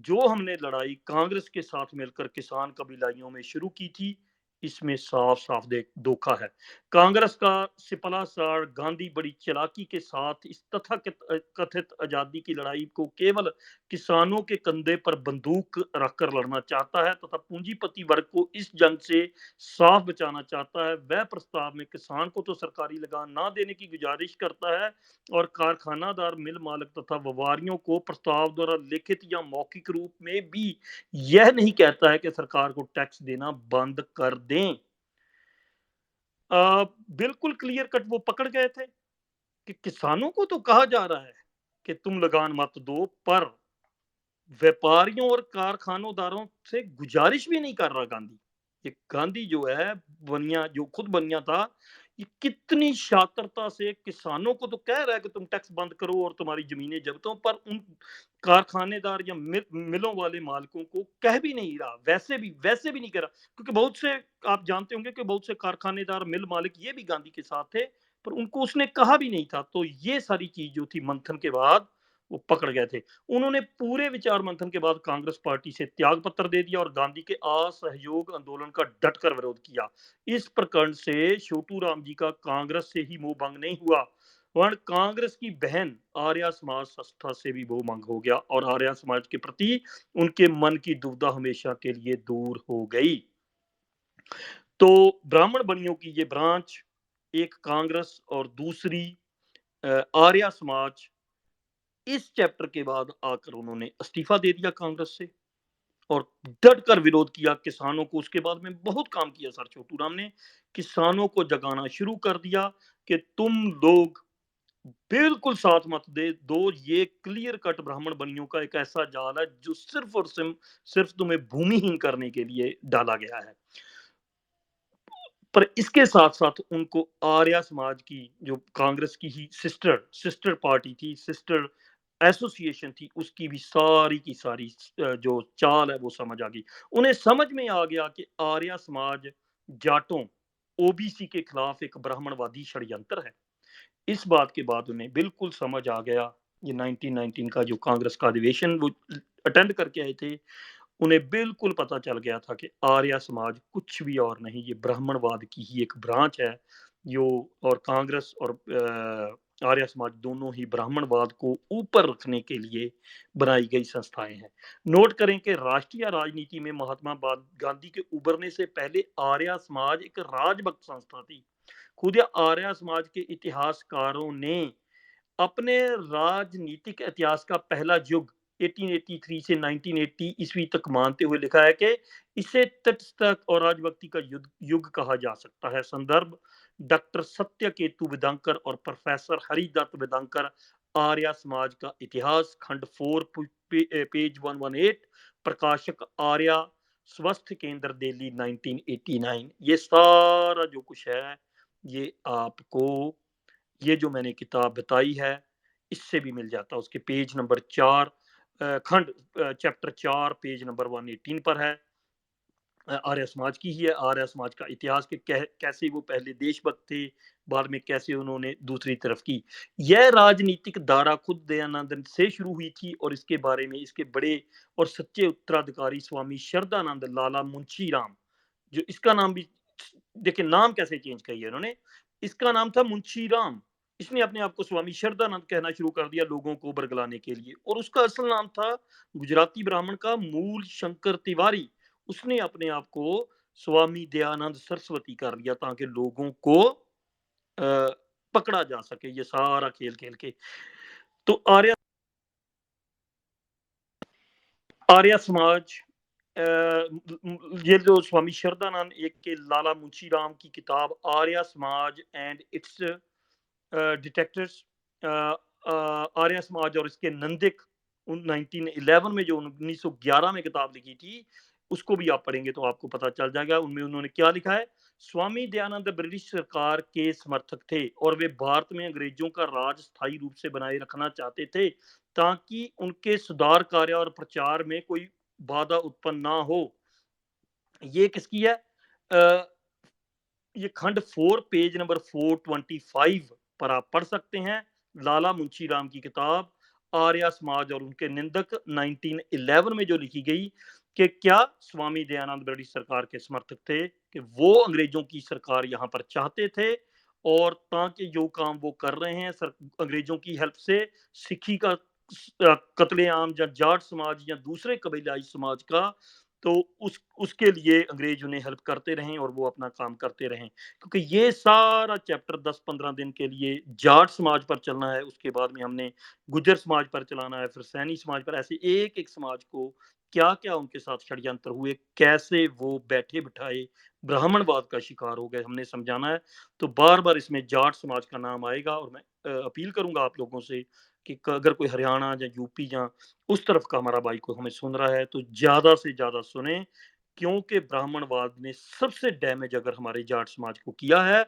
जो हमने लड़ाई कांग्रेस के साथ मिलकर किसान कबीलाइयों में शुरू की थी, इसमें साफ साफ धोखा है। कांग्रेस का सिपला सार गांधी बड़ी चालाकी के साथ इस तथा कथित आजादी की लड़ाई को केवल किसानों के कंधे पर बंदूक रखकर लड़ना चाहता है तथा पूंजीपति वर्ग को इस जंग से साफ बचाना चाहता है। वह प्रस्ताव में किसान को तो सरकारी लगान ना देने की गुजारिश करता है और कारखानादार, मिल मालिक तथा व्यापारियों को प्रस्ताव द्वारा लिखित या मौखिक रूप में भी यह नहीं कहता है कि सरकार को टैक्स देना बंद कर दें। बिल्कुल क्लियर कट वो पकड़ गए थे कि किसानों को तो कहा जा रहा है कि तुम लगान मत दो, पर व्यापारियों और कारखानोदारों से गुजारिश भी नहीं कर रहा गांधी। ये गांधी जो है जो खुद बनिया था, ये कितनी शातिरता से किसानों को तो कह रहा है कि तुम टैक्स बंद करो और तुम्हारी जमीनें जब्त हो, पर उन कारखानेदार या मिलों वाले मालिकों को कह भी नहीं रहा। वैसे भी नहीं कह रहा, क्योंकि बहुत से आप जानते होंगे कि बहुत से कारखानेदार, मिल मालिक ये भी गांधी के साथ थे, पर उनको उसने कहा भी नहीं था। तो ये सारी चीज जो थी मंथन के बाद वो पकड़ गए थे। उन्होंने पूरे विचार मंथन के बाद कांग्रेस पार्टी से त्याग पत्र दे दिया और गांधी के असहयोग आंदोलन का डटकर विरोध किया। इस प्रकरण से छोटू राम जी का कांग्रेस से ही मोह भंग नहीं हुआ, वरन कांग्रेस की बहन आर्य समाज संस्था से भी मोह भंग हो गया और आर्य समाज के प्रति उनके मन की दुविधा हमेशा के लिए दूर हो गई। तो ब्राह्मण बनियों की ये ब्रांच, एक कांग्रेस और दूसरी आर्य समाज, इस चैप्टर के बाद आकर उन्होंने इस्तीफा दे दिया कांग्रेस से और डटकर विरोध किया किसानों को। उसके बाद में बहुत काम किया सर छोटू राम ने, किसानों को जगाना शुरू कर दिया कि तुम लोग बिल्कुल साथ मत दे दो। ये क्लियर कट ब्राह्मण बनियों का एक ऐसा जाल है जो सिर्फ और सिर्फ तुम्हें भूमिहीन करने के लिए डाला गया है। पर इसके साथ साथ उनको आर्य समाज की, जो कांग्रेस की ही सिस्टर पार्टी थी, सिस्टर एसोसिएशन थी, उसकी भी सारी की सारी जो चाल है वो समझ आ गई। उन्हें समझ में आ गया कि आर्य समाज जाटों, ओबीसी के खिलाफ एक ब्राह्मणवादी षड्यंत्र है। इस बात के बाद उन्हें बिल्कुल समझ आ गया। ये 1919 का जो कांग्रेस का अधिवेशन वो अटेंड करके आए थे, उन्हें बिल्कुल पता चल गया था कि आर्य समाज कुछ भी और नहीं, ये ब्राह्मणवाद की ही एक ब्रांच है जो और कांग्रेस और आर्य समाज दोनों ही ब्राह्मणवाद को ऊपर रखने के लिए बनाई गई संस्थाएं हैं। नोट करें कि राष्ट्रीय राजनीति में महात्मा गांधी के उभरने से पहले आर्य समाज एक राजभक्त संस्था थी। खुद आर्य समाज के इतिहासकारों ने अपने राजनीतिक इतिहास का पहला युग 1883 से 1980 ईस्वी तक मानते हुए लिखा है कि इसे तटस्थ और राजभक्ति का युग कहा जा सकता है। संदर्भ डॉक्टर सत्यकेतु वेदांकर और प्रोफेसर हरिदत्त वेदांकर, आर्य समाज का इतिहास, खंड 4 पेज 118, प्रकाशक आर्य स्वस्थ केंद्र दिल्ली 1989। ये सारा जो कुछ है ये आपको ये जो मैंने किताब बताई है इससे भी मिल जाता है। उसके पेज नंबर 4 खंड चैप्टर 4 पेज नंबर 118 पर है। आर्य समाज की ही है, आर्य समाज का इतिहास के कैसे वो पहले देशभक्त थे, बाद में कैसे उन्होंने दूसरी तरफ की। यह राजनीतिक धारा खुद दयानंद से शुरू हुई थी और इसके बारे में इसके बड़े और सच्चे उत्तराधिकारी स्वामी श्रद्धानंद लाला मुंशी राम, जो इसका नाम भी देखिए नाम कैसे चेंज किया इन्होंने। इसका नाम था मुंशी राम, इसने अपने आप को स्वामी श्रद्धानंद कहना शुरू कर दिया लोगों को बरगलाने के लिए, और उसका असल नाम था गुजराती ब्राह्मण का मूल शंकर तिवारी। उसने अपने आप को स्वामी दयानंद सरस्वती कर लिया ताकि लोगों को पकड़ा जा सके ये सारा खेल खेल के। तो आर्य समाज ये जो स्वामी श्रद्धानंद एक के लाला मुंशी राम की किताब Arya Samaj and it's detectors, Arya Samaj और इसके नंदिक 1911 में जो 1911 में किताब लिखी थी उसको भी आप पढ़ेंगे तो आपको पता चल जाएगा उनमें उन्होंने क्या लिखा है। स्वामी दयानंद ब्रिटिश सरकार के समर्थक थे और वे भारत में अंग्रेजों का राज स्थायी रूप से बनाए रखना चाहते थे ताकि उनके सुधार कार्य और प्रचार में कोई बाधा उत्पन्न ना हो। ये किसकी है? ये खंड 4 पेज नंबर 425 पर आप पढ़ सकते हैं। लाला मुंशी राम की किताब आर्य समाज और उनके निंदक 1911 में जो लिखी गई कि क्या स्वामी दयानंद ब्रिटिश सरकार के समर्थक थे कि वो अंग्रेजों की सरकार यहाँ पर चाहते थे और ताकि जो काम वो कर रहे हैं अंग्रेजों की हेल्प से सिखी का कत्लेआम या जाट समाज या दूसरे कबीलाई समाज का, तो उसके लिए अंग्रेज उन्हें हेल्प करते रहें और वो अपना काम करते रहें। क्योंकि ये सारा चैप्टर 10-15 दिन के लिए जाट समाज पर चलना है, उसके बाद में हमने गुज्जर समाज पर चलाना है, फिर सैनी समाज पर, ऐसे एक एक समाज को क्या क्या उनके साथ षड्यंत्र हुए, कैसे वो बैठे बिठाए ब्राह्मणवाद का शिकार हो गए, हमने समझाना है। तो बार बार इसमें जाट समाज का नाम आएगा और मैं अपील करूंगा आप लोगों से कि अगर कोई हरियाणा या यूपी या उस तरफ का हमारा भाई को हमें सुन रहा है तो ज्यादा से ज्यादा सुने, क्योंकि ब्राह्मणवाद ने सबसे डैमेज अगर हमारे जाट समाज को किया है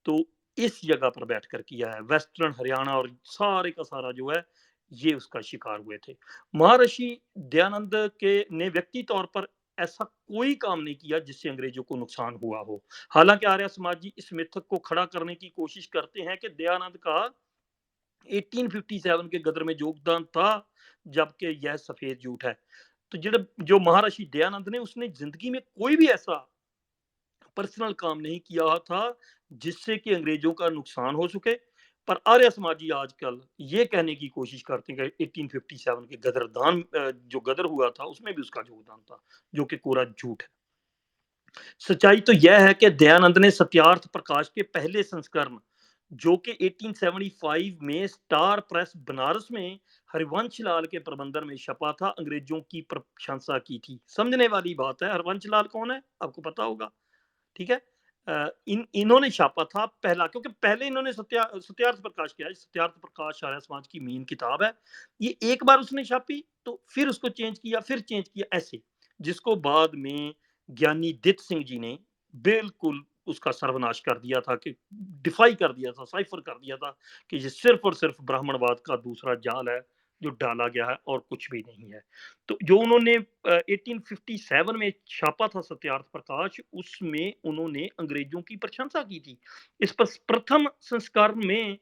तो इस जगह पर बैठकर किया है। वेस्टर्न हरियाणा और सारे का सारा जो है ये उसका शिकार हुए थे। महर्षि दयानंद के ने व्यक्ति तौर पर ऐसा कोई काम नहीं किया जिससे अंग्रेजों को नुकसान हुआ हो। हालांकि आर्य समाजी इस मिथक को खड़ा करने की कोशिश करते हैं कि दयानंद का 1857 के गदर में योगदान था, जबकि यह सफेद झूठ है। तो जो महर्षि दयानंद ने उसने जिंदगी में कोई भी ऐसा पर्सनल काम नहीं किया था जिससे कि अंग्रेजों का नुकसान हो सके। पर आर्य समाजी आजकल ये कहने की कोशिश करते हैं कि 1857 के गदरदान जो गदर हुआ था उसमें भी उसका योगदान था, जो कि कोरा झूठ है। सच्चाई तो यह है कि दयानंद ने सत्यार्थ प्रकाश के पहले संस्करण, जो कि 1875 में स्टार प्रेस बनारस में हरिवंश लाल के प्रबंधन में छपा था, अंग्रेजों की प्रशंसा की थी। समझने वाली बात है, हरिवंश लाल कौन है आपको पता होगा, ठीक है। इन्होंने छापा था पहला, क्योंकि पहले इन्होंने सत्यार्थ प्रकाश किया है। सत्यार्थ प्रकाश आर्य समाज की मेन किताब है। ये एक बार उसने छापी तो फिर उसको चेंज किया, फिर चेंज किया, ऐसे, जिसको बाद में ज्ञानी दित सिंह जी ने बिल्कुल उसका सर्वनाश कर दिया था, कि डिफाई कर दिया था, साइफर कर दिया था कि ये सिर्फ और सिर्फ ब्राह्मणवाद का दूसरा जाल है जो डाला गया है और कुछ भी नहीं है। तो जो उन्होंने 1857 में छापा था सत्यार्थ प्रकाश, उसमें उन्होंने अंग्रेजों की प्रशंसा की थी। इस पर प्रथम संस्करण में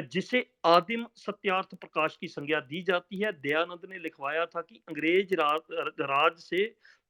जिसे आदिम सत्यार्थ प्रकाश की संज्ञा दी जाती है, दयानंद ने लिखवाया था कि अंग्रेज राज से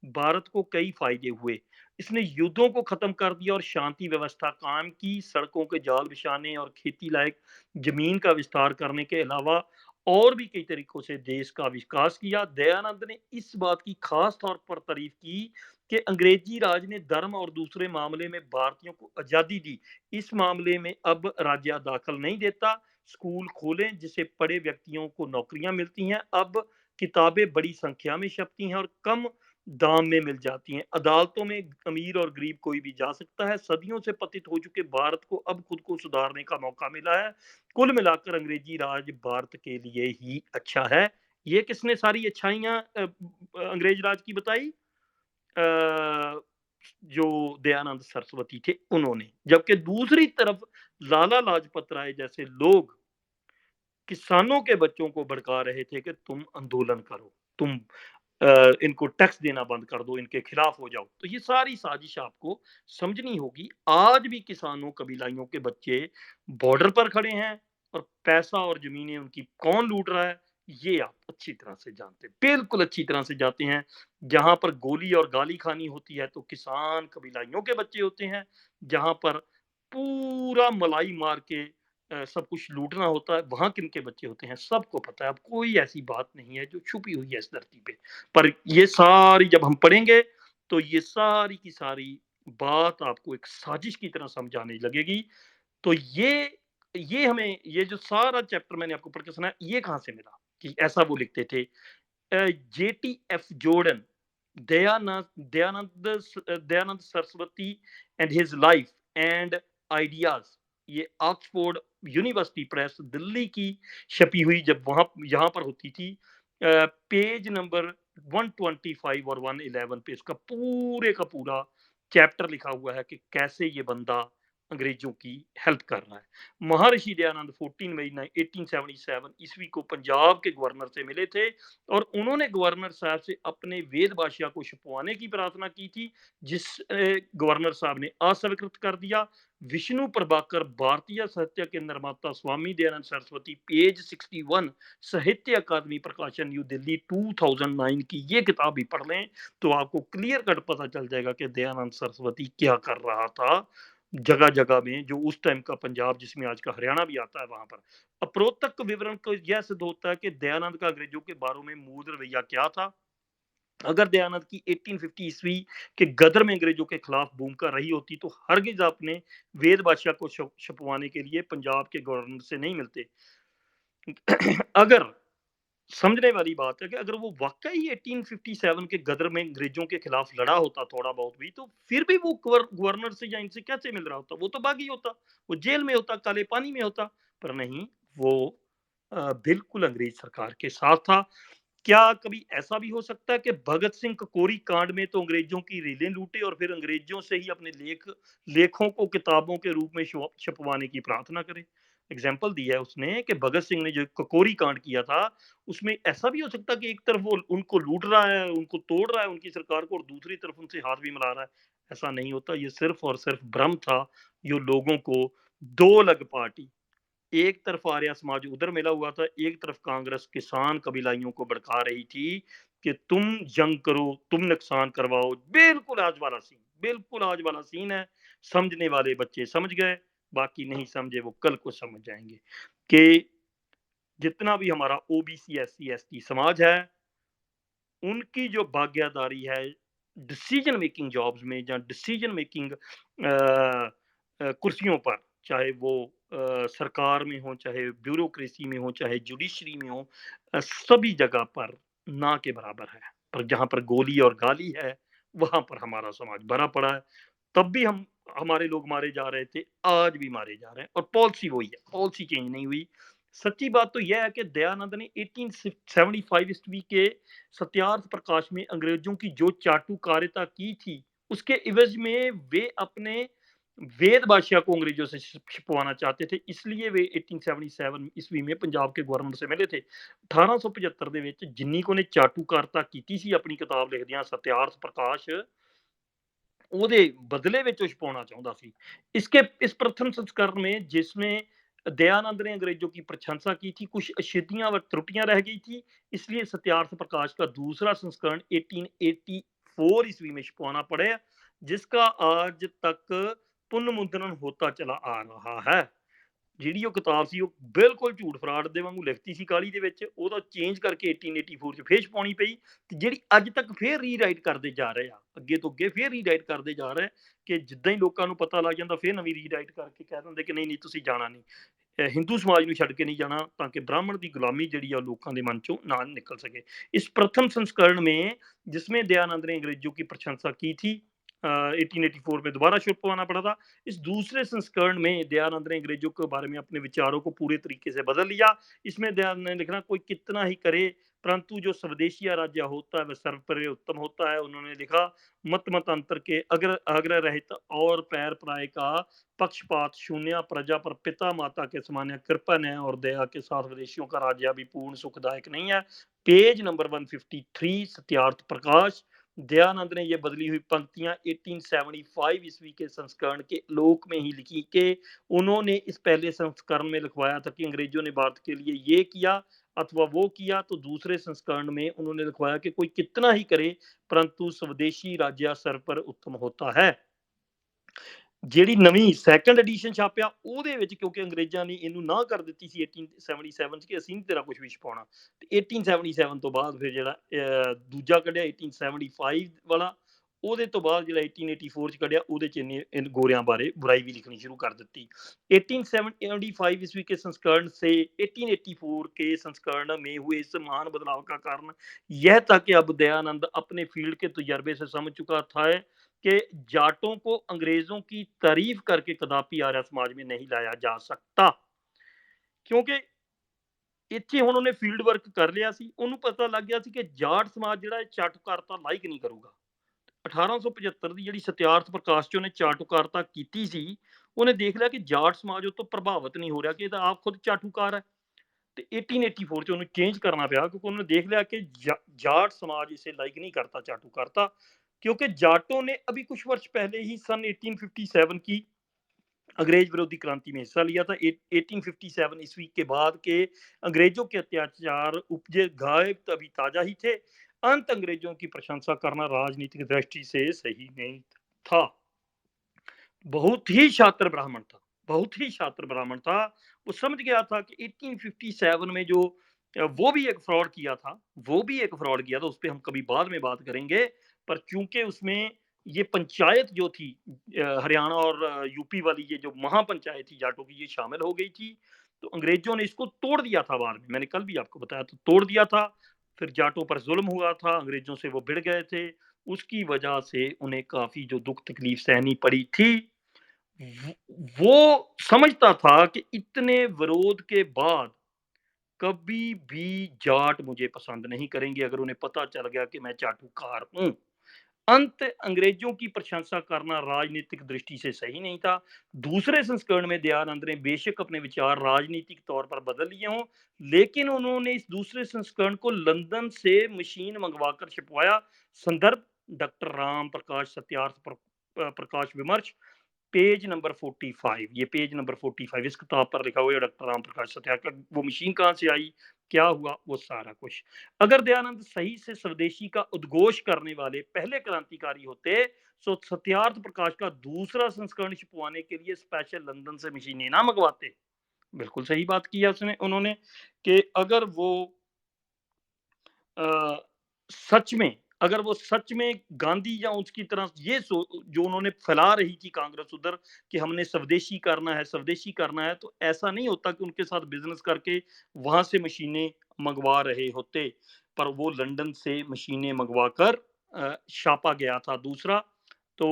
भारत को कई फायदे हुए। इसने युद्धों को खत्म कर दिया और शांति व्यवस्था कायम की, सड़कों के जाल बिछाने और खेती लायक जमीन का विस्तार करने के अलावा और भी कई तरीकों से देश का विकास किया। दयानंद ने इस बात की खास तौर पर तारीफ की कि अंग्रेजी राज ने धर्म और दूसरे मामले में भारतीयों को आजादी दी। इस मामले में अब राज्य दाखिल नहीं देता। स्कूल खोलें जिससे पढ़े व्यक्तियों को नौकरियां मिलती हैं। अब किताबें बड़ी संख्या में छपती हैं और कम दाम में मिल जाती हैं। अदालतों में अमीर और गरीब कोई भी जा सकता है। सदियों से पतित हो चुके भारत को अब खुद को सुधारने का मौका मिला है। कुल मिलाकर अंग्रेजी राज भारत के लिए ही अच्छा है। ये किसने सारी अच्छाइयां अंग्रेज राज की बताई? जो दयानंद सरस्वती थे उन्होंने। जबकि दूसरी तरफ लाला लाजपत राय जैसे लोग किसानों के बच्चों को भड़का रहे थे कि तुम आंदोलन करो, तुम इनको टैक्स देना बंद कर दो, इनके खिलाफ हो जाओ। तो ये सारी साजिश आपको समझनी होगी। आज भी किसानों कबीलाइयों के बच्चे बॉर्डर पर खड़े हैं और पैसा और जमीनें उनकी कौन लूट रहा है ये आप अच्छी तरह से जानते हैं, बिल्कुल अच्छी तरह से जानते हैं। जहां पर गोली और गाली खानी होती है तो किसान कबीलाइयों के बच्चे होते हैं। जहां पर पूरा मलाई मार के सब कुछ लूटना होता है वहां किनके बच्चे होते हैं सबको पता है। अब कोई ऐसी बात नहीं है जो छुपी हुई है इस धरती पे। पर ये सारी जब हम पढ़ेंगे तो ये सारी की सारी बात आपको एक साजिश की तरह समझ आने लगेगी। तो ये हमें ये जो सारा चैप्टर मैंने आपको पढ़ के सुनाया ये कहाँ से मिला कि ऐसा वो लिखते थे। JTF Jordan, Dayanand Saraswati and his life and ideas, ये ऑक्सफोर्ड यूनिवर्सिटी प्रेस दिल्ली की छपी हुई जब वहां यहाँ पर होती थी। पेज नंबर 125 और 111 पे इसका पूरे का पूरा चैप्टर लिखा हुआ है कि कैसे ये बंदा अंग्रेजों की हेल्प कर रहा है। महर्षि दयानंद 14 मई 1877 ईस्वी को पंजाब के गवर्नर से मिले थे और उन्होंने गवर्नर साहब से अपने वेद भाषा को छपवाने की प्रार्थना की थी, जिस गवर्नर साहब ने अस्वीकृत कर दिया। विष्णु प्रभाकर भारतीय साहित्य के निर्माता स्वामी दयानंद सरस्वती, पेज 61, साहित्य अकादमी प्रकाशन न्यू दिल्ली 2009 की ये किताब भी पढ़ लें तो आपको क्लियर कट पता चल जाएगा कि दयानंद सरस्वती क्या कर रहा था जगह जगह में, जो उस टाइम का पंजाब जिसमें आज का हरियाणा भी आता है वहां पर। अप्रोक्त विवरण को यह सिद्ध होता है कि दयानंद का अंग्रेजों के बारे में मूल रवैया क्या था। अगर दयानंद की 1850 ईस्वी के गदर में अंग्रेजों के खिलाफ भूमिका रही होती तो हरगिज अपने वेद भाषा को छपवाने के लिए पंजाब के गवर्नर से नहीं मिलते। अगर समझने वाली बात है कि अगर वो वाकई 1857 के गदर में अंग्रेजों के खिलाफ लड़ा होता थोड़ा बहुत भी तो फिर भी वो गवर्नर से या इनसे कैसे मिल रहा होता? वो तो बागी होता, वो जेल में होता, काले पानी में होता। पर नहीं, वो बिल्कुल अंग्रेज सरकार के साथ था। क्या कभी ऐसा भी हो सकता है कि भगत सिंह ककोरी कांड में तो अंग्रेजों की रेलें लूटे और फिर अंग्रेजों से ही अपने लेखों को किताबों के रूप में छपवाने की प्रार्थना करे? एग्जाम्पल दिया है उसने कि भगत सिंह ने जो ककोरी कांड किया था उसमें ऐसा भी हो सकता है कि एक तरफ वो उनको लूट रहा है, उनको तोड़ रहा है उनकी सरकार को, और दूसरी तरफ उनसे हाथ भी मिला रहा है। ऐसा नहीं होता, ये सिर्फ और सिर्फ भ्रम था जो लोगों को दो अलग पार्टी, एक तरफ आर्य समाज उधर मिला हुआ था, एक तरफ कांग्रेस किसान कबीलाइयों को भड़का रही थी कि तुम जंग करो, तुम नुकसान करवाओ। बिल्कुल आज वाला सीन, बिल्कुल आज वाला सीन है। समझने वाले बच्चे समझ गए, बाकी नहीं समझे वो कल को समझ जाएंगे कि जितना भी हमारा ओबीसी एससी एसटी समाज है उनकी जो भाग्यदारी है डिसीजन मेकिंग जॉब्स में या डिसीजन मेकिंग कुर्सियों पर, चाहे वो सरकार में हो, चाहे ब्यूरोक्रेसी में हो, चाहे जुडिशरी में हो, सभी जगह पर ना के बराबर है। पर जहां पर गोली और गाली है वहां पर हमारा समाज भरा पड़ा है। तब भी हम हमारे लोग मारे जा रहे थे, आज भी मारे जा रहे हैं और पॉलिसी वही है, पॉलिसी चेंज नहीं हुई। सच्ची बात तो यह है कि दयानंद ने 1875 ईस्वी के सत्यार्थ प्रकाश में अंग्रेजों की जो चाटुकारिता की थी उसके इवज में वे अपने वेद भाषा को अंग्रेजों से छिपवाना चाहते थे। इसलिए वे 1877 ईस्वी में पंजाब के गवर्नर से मिले थे। 1875 ਦੇ ਵਿੱਚ ਜਿੰਨੀ ਕੋ ਨੇ ਚਾਟੁਕਾਰਤਾ ਕੀਤੀ ਸੀ ਆਪਣੀ ਕਿਤਾਬ ਲਿਖਦਿਆਂ ਸਤਿਆਰਥ ਪ੍ਰਕਾਸ਼ ਉਹਦੇ ਬਦਲੇ ਵਿੱਚ ਉਹ ਛਪਾਉਣਾ ਚਾਹੁੰਦਾ ਸੀ। इसके इस प्रथम संस्करण में जिसमें दयानंद ने अंग्रेजों की प्रशंसा की थी, कुछ अशुद्धियां व त्रुटियां रह गई थी, इसलिए सत्यार्थ प्रकाश का दूसरा संस्करण 1880 1894 ईस्वी में छपवाना पड़े, जिसका आज तक पुनर्मुद्रण होता चला आ रहा है। ਜਿਹੜੀ ਉਹ ਕਿਤਾਬ ਸੀ ਉਹ ਬਿਲਕੁਲ ਝੂਠ ਫਰਾਡ ਦੇ ਵਾਂਗੂ ਲਿਖਤੀ ਸੀ ਕਾਲੀ ਦੇ ਵਿੱਚ, ਉਹਦਾ ਚੇਂਜ ਕਰਕੇ 1884 ਚ ਫੇਰ ਛਪਾਉਣੀ ਪਈ, ਤੇ ਜਿਹੜੀ ਅੱਜ ਤੱਕ ਫੇਰ ਰੀਰਾਈਟ ਕਰਦੇ ਜਾ ਰਹੇ ਆ, ਅੱਗੇ ਤੋਂ ਅੱਗੇ ਫੇਰ ਰੀਰਾਈਟ ਕਰਦੇ ਜਾ ਰਹੇ ਕਿ ਜਿੱਦਾਂ ਹੀ ਲੋਕਾਂ ਨੂੰ ਪਤਾ ਲੱਗ ਜਾਂਦਾ ਫੇਰ ਨਵੀਂ ਰੀਰਾਈਟ ਕਰਕੇ ਕਹਿ ਦਿੰਦੇ ਕਿ ਨਹੀਂ ਨਹੀਂ ਤੁਸੀਂ ਜਾਣਾ ਨਹੀਂ, हिंदू समाज ਨੂੰ ਛੱਡ ਕੇ नहीं जाना, ताकि ब्राह्मण की गुलामी ਜਿਹੜੀ ਆ ਲੋਕਾਂ ਦੇ मन चो ना निकल सके। इस प्रथम संस्करण में जिसमें दयानंद ने अंग्रेजों की प्रशंसा की थी, 1884 में दोबारा छपवाना पड़ा था। इस दूसरे संस्करण में दयानंद ने अंग्रेजों के बारे में अपने विचारों को पूरे तरीके से बदल लिया। इसमें दयानंद ने लिखना कोई कितना ही करे परंतु जो स्वदेशी राज्य होता है वह सर्वपर उत्तम होता है। उन्होंने लिखा मत मतांतर के अग्र आग्रह रहित और पैर पराये का पक्षपात शून्य प्रजा पर पिता माता के समान कृपा न्याय और दया के साथ विदेशियों का राज्य भी पूर्ण सुखदायक नहीं है। Page number 153 Satyarth Prakash. दयानंद ने यह बदली हुई पंक्तियां 1875 ईस्वी के संस्करण के लोक में ही लिखी कि उन्होंने इस पहले संस्करण में लिखवाया था कि अंग्रेजों ने भारत के लिए ये किया अथवा वो किया, तो दूसरे संस्करण में उन्होंने लिखवाया कि कोई कितना ही करे परंतु स्वदेशी राज्य सर पर उत्तम होता है। ਜਿਹੜੀ ਨਵੀਂ ਸੈਕੰਡ ਐਡੀਸ਼ਨ ਛਾਪਿਆ ਉਹਦੇ ਵਿੱਚ ਕਿਉਂਕਿ ਅੰਗਰੇਜ਼ਾਂ ਨੇ ਇਹਨੂੰ ਨਾ ਕਰ ਦਿੱਤੀ ਸੀ 1877 ਚ ਕਿ ਅਸੀਂ ਨਹੀਂ ਤੇਰਾ ਕੁਝ ਵੀ ਛਪਾਉਣਾ, ਤੇ 1877 ਤੋਂ ਬਾਅਦ ਫਿਰ ਜਿਹੜਾ ਦੂਜਾ ਕੱਢਿਆ 1875 ਵਾਲਾ, ਉਹਦੇ ਤੋਂ ਬਾਅਦ ਜਿਹੜਾ 1884 ਚ ਕੱਢਿਆ ਉਹਦੇ ਚ ਇਹਨੇ ਗੋਰਿਆਂ ਬਾਰੇ बुराई भी लिखनी शुरू कर दी। 1875 ईस्वी के संस्करण से 1884 के संस्करण में हुए इस महान बदलाव का कारण यह था कि अब दयानंद अपने फील्ड के तजर्बे से समझ चुका था कि जाटों को अंग्रेजों की तारीफ करके कदापि आर्य समाज में नहीं लाया जा सकता, क्योंकि ਇੱਥੇ ਹੁਣ ਉਹਨੇ ਫੀਲਡ ਵਰਕ ਕਰ ਲਿਆ ਸੀ, ਉਹਨੂੰ ਪਤਾ ਲੱਗ ਗਿਆ ਸੀ ਕਿ ਜਾਟ ਸਮਾਜ ਜਿਹੜਾ ਚਾਟੁਕਾਰਤਾ ਲਾਈਕ ਨਹੀਂ ਕਰੂਗਾ। 1875 ਦੀ ਜਿਹੜੀ ਸਤਿਆਰਥ ਪ੍ਰਕਾਸ਼ ਚ ਉਹਨੇ ਚਾਟੁਕਾਰਤਾ ਕੀਤੀ ਸੀ, ਉਹਨੇ ਦੇਖ ਲਿਆ ਕਿ ਜਾਟ ਸਮਾਜ ਉਹ ਤੋਂ ਪ੍ਰਭਾਵਿਤ ਨਹੀਂ ਹੋ ਰਿਹਾ, ਕਿ ਇਹ ਤਾਂ ਆਪ ਖੁਦ ਚਾਟੁਕਾਰ ਹੈ, ਤੇ 1884 ਚ ਉਹਨੂੰ ਚੇਂਜ ਕਰਨਾ ਪਿਆ क्योंकि उन्होंने देख लिया कि जाट समाज इसे लाइक नहीं करता चाटुकारिता, क्योंकि जाटों ने अभी कुछ वर्ष पहले ही सन 1857 की अंग्रेज विरोधी क्रांति में हिस्सा लिया था। 1857 ईस्वी के बाद के अंग्रेजों के अत्याचार उपजे गायब अभी ताजा ही थे। अंत अंग्रेजों की प्रशंसा करना राजनीतिक दृष्टि से सही नहीं था। बहुत ही शातिर ब्राह्मण था, बहुत ही शातिर ब्राह्मण था। वो समझ गया था कि 1857 में जो वो भी एक फ्रॉड किया था, वो भी एक फ्रॉड किया था, उस पर हम कभी बाद में बात करेंगे। पर चूंकि उसमें ये पंचायत जो थी हरियाणा और यूपी वाली, ये जो महापंचायत थी जाटों की, ये शामिल हो गई थी, तो अंग्रेजों ने इसको तोड़ दिया था बाद में। मैंने कल भी आपको बताया था, तोड़ दिया था। फिर जाटों पर जुल्म हुआ था, अंग्रेजों से वो भिड़ गए थे, उसकी वजह से उन्हें काफी जो दुख तकलीफ सहनी पड़ी थी। वो समझता था कि इतने विरोध के बाद कभी भी जाट मुझे पसंद नहीं करेंगे अगर उन्हें पता चल गया कि मैं चाटुकार हूं। अंत अंग्रेजों की प्रशंसा करना राजनीतिक दृष्टि से सही नहीं था। दूसरे संस्करण में दयानंद ने बेशक अपने विचार राजनीतिक तौर पर बदल लिए हों, लेकिन उन्होंने इस दूसरे संस्करण को लंदन से मशीन मंगवाकर छपवाया। संदर्भ डॉक्टर राम प्रकाश सत्यार्थ प्रकाश विमर्श, पेज नंबर 45। ये पेज नंबर 45 इस किताब पर लिखा हुआ है डॉक्टर राम प्रकाश सत्यार्थ। वो मशीन कहाँ से आई, क्या हुआ, वो सारा कुछ। अगर दयानंद सही से स्वदेशी का उद्घोष करने वाले पहले क्रांतिकारी होते तो सत्यार्थ प्रकाश का दूसरा संस्करण छपवाने के लिए स्पेशल लंदन से मशीनें ना मंगवाते। बिल्कुल सही बात की है उसने उन्होंने कि अगर वो अगर वो सच में गांधी या उसकी तरह ये जो उन्होंने फैला रही थी कांग्रेस उधर कि हमने स्वदेशी करना है, स्वदेशी करना है, तो ऐसा नहीं होता कि उनके साथ बिजनेस करके वहां से मशीनें मंगवा रहे होते, पर वो लंदन से मशीनें मंगवाकर छापा गया था। दूसरा तो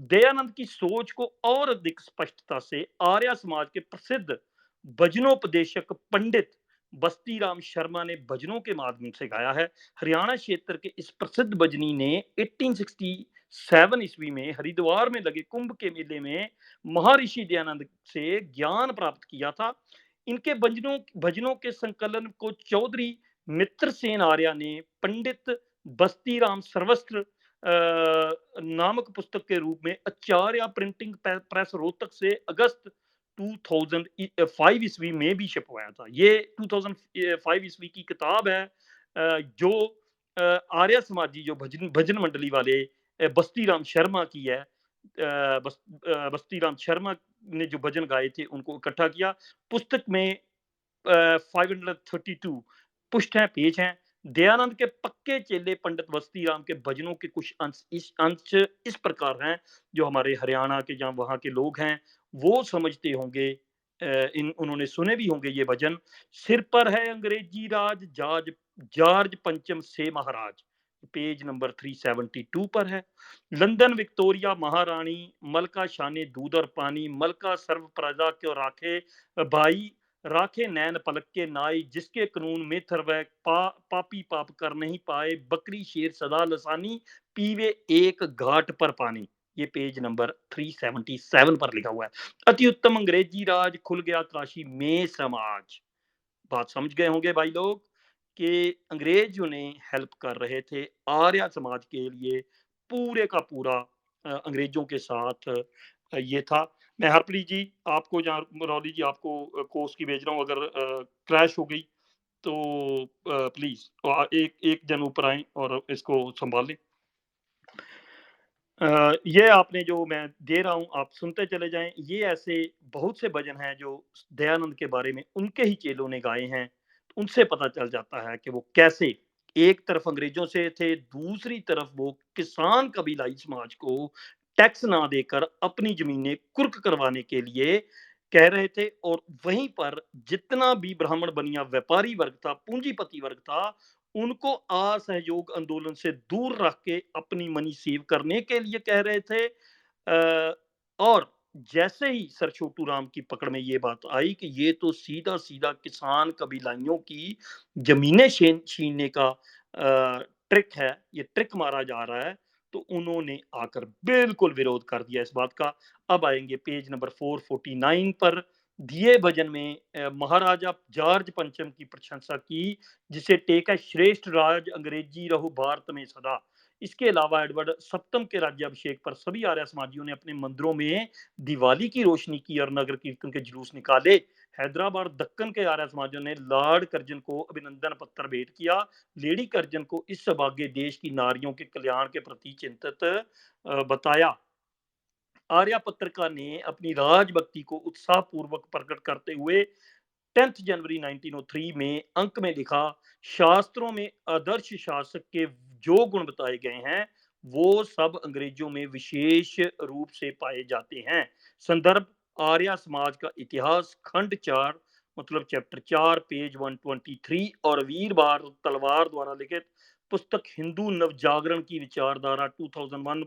दयानंद की सोच को और अधिक स्पष्टता से आर्य समाज के प्रसिद्ध भजनोपदेशक पंडित बस्ती राम शर्मा ने भजनों के माध्यम से गाया है। हरियाणा क्षेत्र के इस प्रसिद्ध भजनी ने 1867 ईस्वी में हरिद्वार में लगे कुंभ के मेले में महर्षि दयानंद से ज्ञान प्राप्त किया था। इनके भजनों के संकलन को चौधरी मित्रसेन आर्य ने पंडित बस्ती राम सर्वस्त्र नामक पुस्तक के रूप में आचार्य प्रिंटिंग प्रेस रोहतक से अगस्त 2005 ईस्वी में भी छपवाया था। ये 2005 ईस्वी की किताब है जो आर्य समाजी जो भजन भजन मंडली वाले बस्ती राम शर्मा की है, बस्ती राम शर्मा ने जो भजन गाए थे उनको इकट्ठा किया। पुस्तक में 532 पुष्ट हैं, पेज हैं। दयानंद के पक्के चेले पंडित बस्ती राम के भजनों के कुछ अंश इस प्रकार हैं, जो हमारे हरियाणा के जहाँ वहाँ के लोग हैं वो समझते होंगे। इन उन्होंने सुने भी होंगे ये भजन। सिर पर है अंग्रेजी राज, जॉर्ज पंचम से महाराज, पेज नंबर 372 पर है। लंदन विक्टोरिया महारानी, मलका शाने दूध और पानी, मलका सर्व प्रजा क्यों राखे भाई, राखे नैन पलक के नाई, जिसके कानून में थरवै पापी पाप कर नहीं पाए, बकरी शेर सदा लसानी, पीवे एक घाट पर पानी। ये पेज नंबर 377 पर लिखा हुआ है। अति उत्तम अंग्रेजी राज, खुल गया काशी में समाज। बात समझ गए होंगे भाई लोग कि अंग्रेज उन्हें हेल्प कर रहे थे आर्य समाज के लिए, पूरे का पूरा अंग्रेजों के साथ ये था। मैं हरप्रीत जी आपको, जहाँ मरौली जी आपको कोर्स की भेज रहा हूँ, अगर क्रैश हो गई तो प्लीज एक एक जन ऊपर आए और इसको संभाल लें। ये आपने जो मैं दे रहा हूँ आप सुनते चले जाएं। ये ऐसे बहुत से भजन हैं जो दयानंद के बारे में उनके ही चेलों ने गाए हैं। उनसे पता चल जाता है कि वो कैसे एक तरफ अंग्रेजों से थे, दूसरी तरफ वो किसान कबीलाई समाज को टैक्स ना देकर अपनी जमीनें कुर्क करवाने के लिए कह रहे थे, और वहीं पर जितना भी ब्राह्मण बनिया व्यापारी वर्ग था, पूंजीपति वर्ग था, उनको असहयोग आंदोलन से दूर रख के अपनी मनी सेव करने के लिए कह रहे थे। और जैसे ही सर छोटू राम की पकड़ में ये बात आई कि ये तो सीधा सीधा किसान कबीलाइयों की जमीनें छीनने का ट्रिक है, ये ट्रिक मारा जा रहा है, तो उन्होंने आकर बिल्कुल विरोध कर दिया इस बात का। अब आएंगे पेज नंबर 449 पर। दिए भजन में महाराजा जॉर्ज पंचम की प्रशंसा की, जिसे टेक है श्रेष्ठ राज अंग्रेजी रहो भारत में सदा। इसके अलावा एडवर्ड सप्तम के राज्याभिषेक पर सभी आर्य समाजियों ने अपने मंदिरों में दिवाली की रोशनी की और नगर कीर्तन के जुलूस निकाले। हैदराबाद दक्कन के आर्य समाजियों ने लॉर्ड कर्जन को अभिनंदन पत्र भेंट किया। लेडी कर्जन को इस सौभाग्य देश की नारियों के कल्याण के प्रति चिंतित बताया। आर्या पत्रकार ने अपनी राजभक्ति को उत्साह पूर्वक प्रकट करते हुए 10 जनवरी 1903 में अंक में लिखा, शास्त्रों में आदर्श शासक के जो गुण बताए गए हैं वो सब अंग्रेजों में विशेष रूप से पाए जाते हैं। संदर्भ आर्य समाज का इतिहास, खंड 4 मतलब चैप्टर 4 पेज 123, और वीरबार तलवार द्वारा लिखित पुस्तक हिंदू नवजागरण की विचारधारा 2001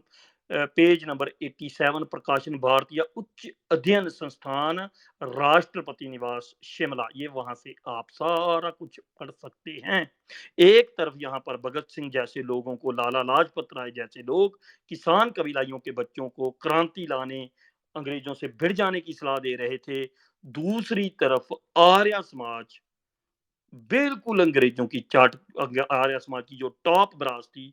पेज नंबर 87, प्रकाशन भारतीय उच्च अध्ययन संस्थान, राष्ट्रपति निवास शिमला। ये वहां से आप सारा कुछ पढ़ सकते हैं। एक तरफ यहाँ पर भगत सिंह जैसे लोगों को, लाला लाजपत राय जैसे लोग किसान कबीलाइयों के बच्चों को क्रांति लाने, अंग्रेजों से भिड़ जाने की सलाह दे रहे थे। दूसरी तरफ आर्य समाज बिल्कुल अंग्रेजों की आर्य समाज की जो टॉप ब्रास थी,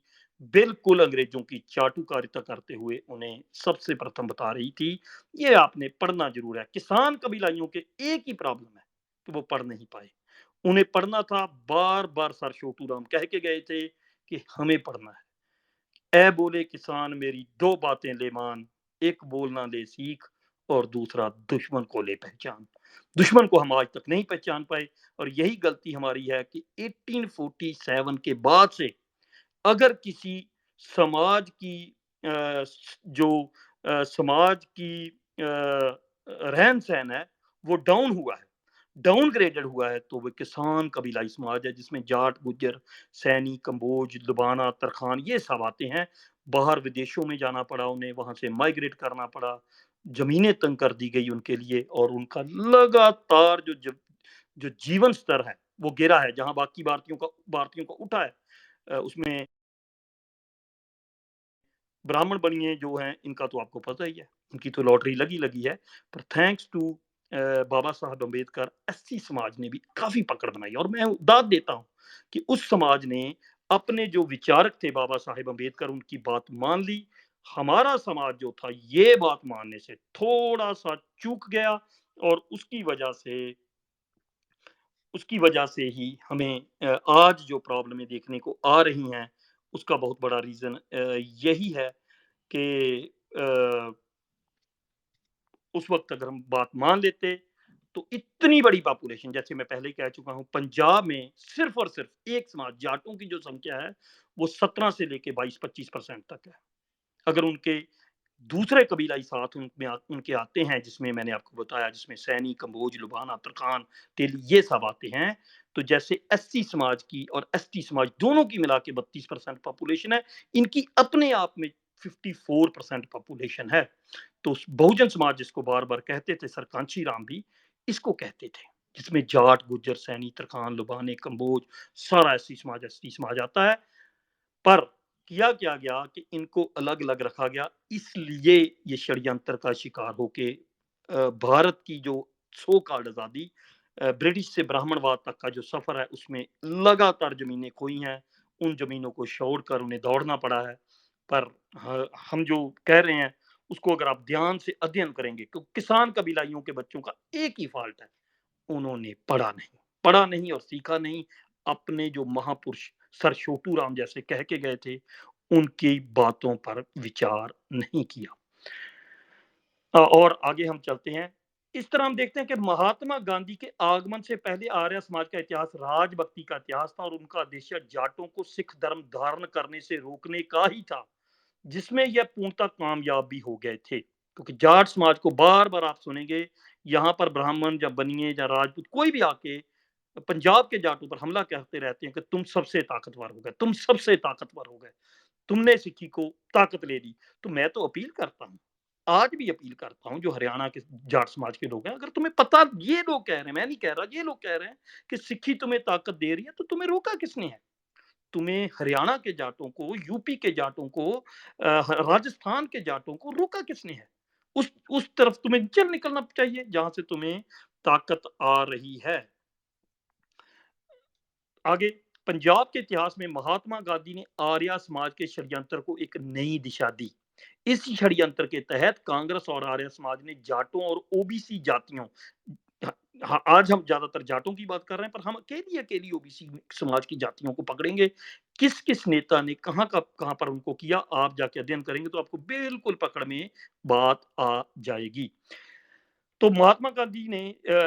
बिल्कुल अंग्रेजों की चाटुकारिता करते हुए उन्हें सबसे प्रथम बता रही थी। ये आपने पढ़ना जरूर है। किसान कबीलाइयों के एक ही प्रॉब्लम है कि वो पढ़ नहीं पाए। उन्हें पढ़ना था। बार बार सर छोटू राम कह के गए थे कि हमें पढ़ना है। ए बोले किसान मेरी दो बातें ले मान, एक बोलना ले सीख और दूसरा दुश्मन को ले पहचान। दुश्मन को हम आज तक नहीं पहचान पाए, और यही गलती हमारी है कि 1847 के बाद से अगर किसी समाज की जो समाज की रहन सहन है वो डाउन हुआ है, डाउनग्रेडेड हुआ है, तो वो किसान कबीलाई समाज है, जिसमें जाट, गुज्जर, सैनी, कंबोज, लुबाना, तरखान ये सब आते हैं। बाहर विदेशों में जाना पड़ा उन्हें, वहां से माइग्रेट करना पड़ा, जमीनें तंग कर दी गई उनके लिए, और उनका लगातार जो जीवन स्तर है वो गिरा है। जहां बाकी भारतीयों का उठा है, उसमें ब्राह्मण बनिए जो हैं इनका तो आपको पता ही है, उनकी तो लॉटरी लगी है। पर thanks to Baba Saheb Ambedkar SC समाज ने भी काफी पकड़ बनाई, और मैं दाद देता हूं कि उस समाज ने अपने जो विचारक थे बाबा साहेब अम्बेडकर, उनकी बात मान ली। हमारा समाज जो था ये बात मानने से थोड़ा सा चूक गया, और उसकी वजह से उसकी वजह से ही हमें आज जो प्रॉब्लमें देखने को आ रही हैं, उसका बहुत बड़ा रीज़न यही है कि उस वक़्त अगर हम बात मान लेते, तो इतनी बड़ी पॉपुलेशन, जैसे मैं पहले ही कह चुका हूँ, पंजाब में सिर्फ़ और सिर्फ़ एक समाज जाटों की जो संख्या है, वो 17 से लेके 22-25% तक है। अगर उनके दूसरे कबीलाई साथ उनके आते हैं, जिसमें मैंने आपको बताया, जिसमें सैनी, कंबोज, लुबाना, तरखान, तेली, ये सब आते हैं, तो जैसे एससी समाज की और एसटी समाज दोनों की मिला के 32% पॉपुलेशन है, इनकी अपने आप में 54% पॉपुलेशन है। तो बहुजन समाज जिसको बार-बार कहते थे, सरकांची राम भी इसको कहते थे, जिसमें जाट, गुज्जर, सैनी, तरखान, लुबाने, कंबोज, सारा एससी समाज, एसटी समाज आता है। पर किया क्या गया कि इनको अलग-अलग रखा गया, इसलिए ये षड्यंत्र का शिकार होके भारत की जो सो कॉल्ड आज़ादी, ब्रिटिश से ब्राह्मणवाद तक का जो सफ़र है, उसमें लगातार ज़मीनें खोई हैं, उन ज़मीनों को छोड़कर उन्हें दौड़ना पड़ा है। पर हम जो कह रहे हैं, उसको अगर आप ध्यान से अध्ययन करेंगे, तो किसान कबीलाइयों के बच्चों का एक ही फ़ॉल्ट है, उन्होंने पढ़ा नहीं और सीखा नहीं। अपने जो महापुरुष सर छोटू राम जैसे कह के गए थे, उनकी बातों पर विचार नहीं किया। और आगे हम चलते हैं। इस तरह हम देखते हैं कि महात्मा गांधी के आगमन से पहले आर्य समाज का इतिहास राजभक्ति का इतिहास था, और उनका उद्देश्य जाटों को सिख धर्म धारण करने से रोकने का ही था, जिसमें यह पूर्णतः कामयाब भी हो गए थे। क्योंकि जाट समाज को बार-बार आप सुनेंगे, यहाँ पर ब्राह्मण या बनिए या राजपूत कोई भी आके पंजाब के जाटों पर हमला करते रहते हैं कि तुम सबसे ताकतवर हो गए, तुम सबसे ताकतवर हो गए, तुमने सिक्की को ताकत ले ली। तो मैं तो अपील करता हूँ, आज भी अपील करता हूँ, जो हरियाणा के जाट समाज के लोग हैं, अगर तुम्हें पता, ये लोग कह रहे हैं, मैं नहीं कह रहा, ये लोग कह रहे हैं कि सिक्खी तुम्हें ताकत दे रही है, तो तुम्हें रोका किसने है? तुम्हें हरियाणा के जाटों को, यूपी के जाटों को, राजस्थान के जाटों को रोका किसने है? उस तरफ तुम्हें चल निकलना चाहिए, जहाँ से तुम्हें ताकत आ रही है। आगे, पंजाब के इतिहास में महात्मा गांधी ने आर्य समाज के षड्यंत्र को एक नई दिशा दी। इस षड्यंत्र के तहत कांग्रेस और आर्य समाज ने जाटों और ओबीसी जातियों, आज हम ज्यादातर जाटों की बात कर रहे हैं, पर हम अकेली अकेली ओबीसी समाज की जातियों को पकड़ेंगे, किस किस नेता ने कहां पर उनको किया, आप जाके अध्ययन करेंगे तो आपको बिल्कुल पकड़ में बात आ जाएगी। तो महात्मा गांधी ने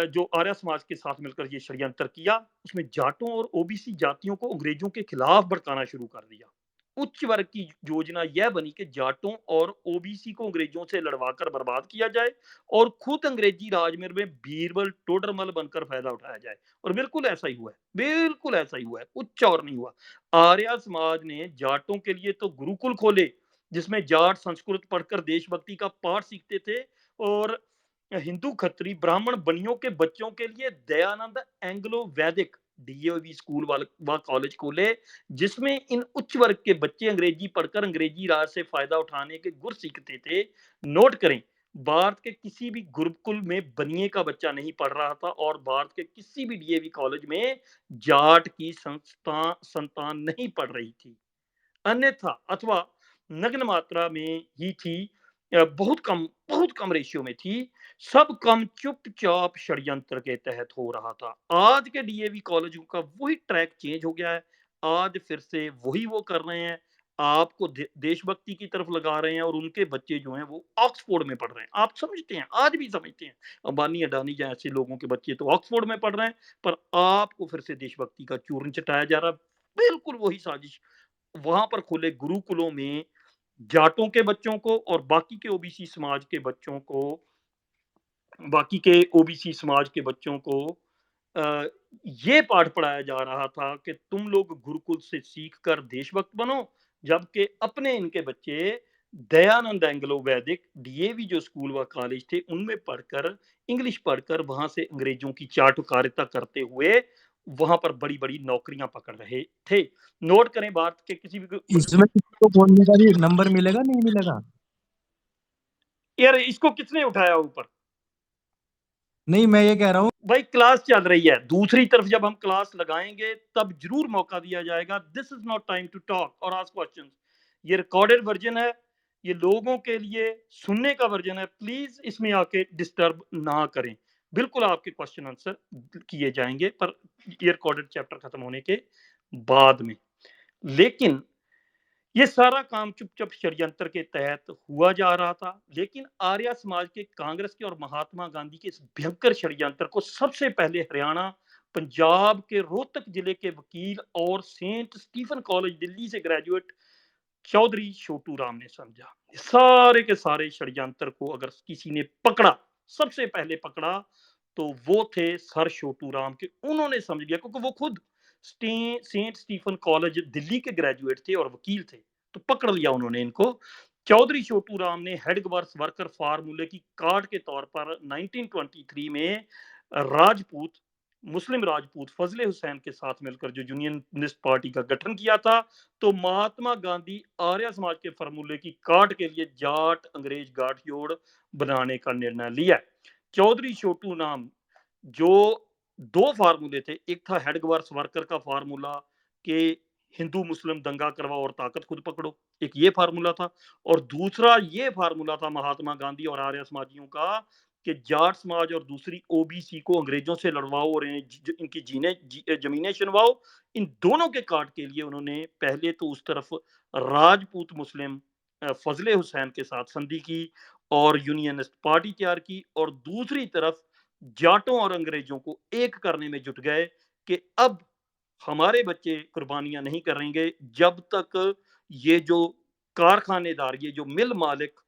जो आर्य समाज के साथ मिलकर ये षड्यंत्र किया, उसमें जाटों और ओबीसी जातियों को अंग्रेजों के खिलाफ भड़काना शुरू कर दिया। उच्च वर्ग की योजना यह बनी कि जाटों और ओबीसी को अंग्रेजों से लड़वाकर बर्बाद किया जाए, और खुद अंग्रेजी राज में बीरबल टोडरमल बनकर फायदा उठाया जाए। और बिल्कुल ऐसा ही हुआ है, बिल्कुल ऐसा ही हुआ है, कुछ और नहीं हुआ। आर्य समाज ने जाटों के लिए तो गुरुकुल खोले, जिसमें जाट संस्कृत पढ़कर देशभक्ति का पाठ सीखते थे, और हिंदू खत्री ब्राह्मण बनियों के बच्चों के लिए दयानंद एंग्लो वैदिक डीएवी स्कूल व कॉलेज खोले, जिसमें इन उच्च वर्ग के बच्चे अंग्रेजी पढ़कर अंग्रेजी राज से फायदा उठाने के गुर सीखते थे। नोट करें, भारत के किसी भी गुरुकुल में बनिए का बच्चा नहीं पढ़ रहा था, और भारत के किसी भी डीएवी कॉलेज में जाट की संतान नहीं पढ़ रही थी, अन्यथा, अथवा नग्न मात्रा में ही थी, बहुत कम रेशियो में थी। सब कम चुपचाप षड्यंत्र के तहत हो रहा था। आज के डीएवी कॉलेजों का वही ट्रैक चेंज हो गया है, आज फिर से वही वो कर रहे हैं, आपको देशभक्ति की तरफ लगा रहे हैं, और उनके बच्चे जो हैं वो ऑक्सफोर्ड में पढ़ रहे हैं। आप समझते हैं, आज भी समझते हैं, अंबानी अडानी जैसे लोगों के बच्चे तो ऑक्सफोर्ड में पढ़ रहे हैं, पर आपको फिर से देशभक्ति का चूर्ण चटाया जा रहा है। बिल्कुल वही साजिश, वहां पर खुले गुरुकुलों में जाटों के बच्चों को और बाकी के ओबीसी समाज के बच्चों को अ, ये पाठ पढ़ाया जा रहा था कि तुम लोग गुरुकुल से सीख कर देशभक्त बनो, जबकि अपने इनके बच्चे दयानंद एंग्लो वैदिक डीएवी जो स्कूल व कॉलेज थे, उनमें पढ़कर, इंग्लिश पढ़कर, वहां से अंग्रेजों की चाटुकारिता करते हुए वहां पर बड़ी बड़ी नौकरियां पकड़ रहे थे। नोट करें, भारत के किसी भी, इसमें किसको बोलने का भी नंबर मिलेगा नहीं मिलेगा? यार इसको किसने उठाया ऊपर? नहीं, मैं ये कह रहा हूँ भाई क्लास चल रही है, दूसरी तरफ जब हम क्लास लगाएंगे तब जरूर मौका दिया जाएगा। This is not time to talk और आस्क क्वेश्चंस। ये रिकॉर्डेड वर्जन है, ये लोगों के लिए सुनने का वर्जन है, प्लीज इसमें आके डिस्टर्ब ना करें। बिल्कुल आपके क्वेश्चन आंसर किए जाएंगे, पर ये रिकॉर्डेड चैप्टर खत्म होने के बाद में। लेकिन ये सारा काम चुप-चाप षड्यंत्र के तहत हुआ जा रहा था, लेकिन आर्य समाज के, कांग्रेस के और महात्मा गांधी के इस भयंकर षड्यंत्र को सबसे पहले हरियाणा, पंजाब के रोहतक जिले के वकील और सेंट स्टीफन कॉलेज दिल्ली से ग्रेजुएट चौधरी छोटू राम ने समझा। सारे के सारे षड्यंत्र को अगर किसी ने पकड़ा, सबसे पहले पकड़ा, तो वो थे सर छोटू राम के। उन्होंने समझ लिया, क्योंकि वो खुद सेंट स्टीफन कॉलेज दिल्ली के ग्रेजुएट थे और वकील थे, तो पकड़ लिया उन्होंने इनको। चौधरी छोटू राम ने हेडगवर्स वर्कर फार्मूले की कार्ड के तौर पर 1923 में राजपूत, मुस्लिम राजपूत फजले हुसैन के साथ मिलकर जो यूनियनिस्ट पार्टी का गठन किया था, तो महात्मा गांधी आर्य समाज के फार्मूले की काट के लिए जाट अंग्रेज गाठजोड़ बनाने का निर्णय लिया। चौधरी छोटू नाम जो दो फार्मूले थे, एक था हेडगवर्स वर्कर का फार्मूला कि हिंदू मुस्लिम दंगा करवाओ और ताकत खुद पकड़ो, एक ये फार्मूला था, और दूसरा ये फार्मूला था महात्मा गांधी और आर्य समाजियों का कि जाट समाज और दूसरी ओबीसी को अंग्रेजों से लड़वाओ और इनकी जमीनें छिनवाओ। इन दोनों के काट के लिए उन्होंने पहले तो उस तरफ राजपूत मुस्लिम फजले हुसैन के साथ संधि की और यूनियनिस्ट पार्टी तैयार की, और दूसरी तरफ जाटों और अंग्रेजों को एक करने में जुट गए कि अब हमारे बच्चे कुर्बानियां नहीं करेंगे जब तक ये जो कारखानेदार, ये जो मिल मालिक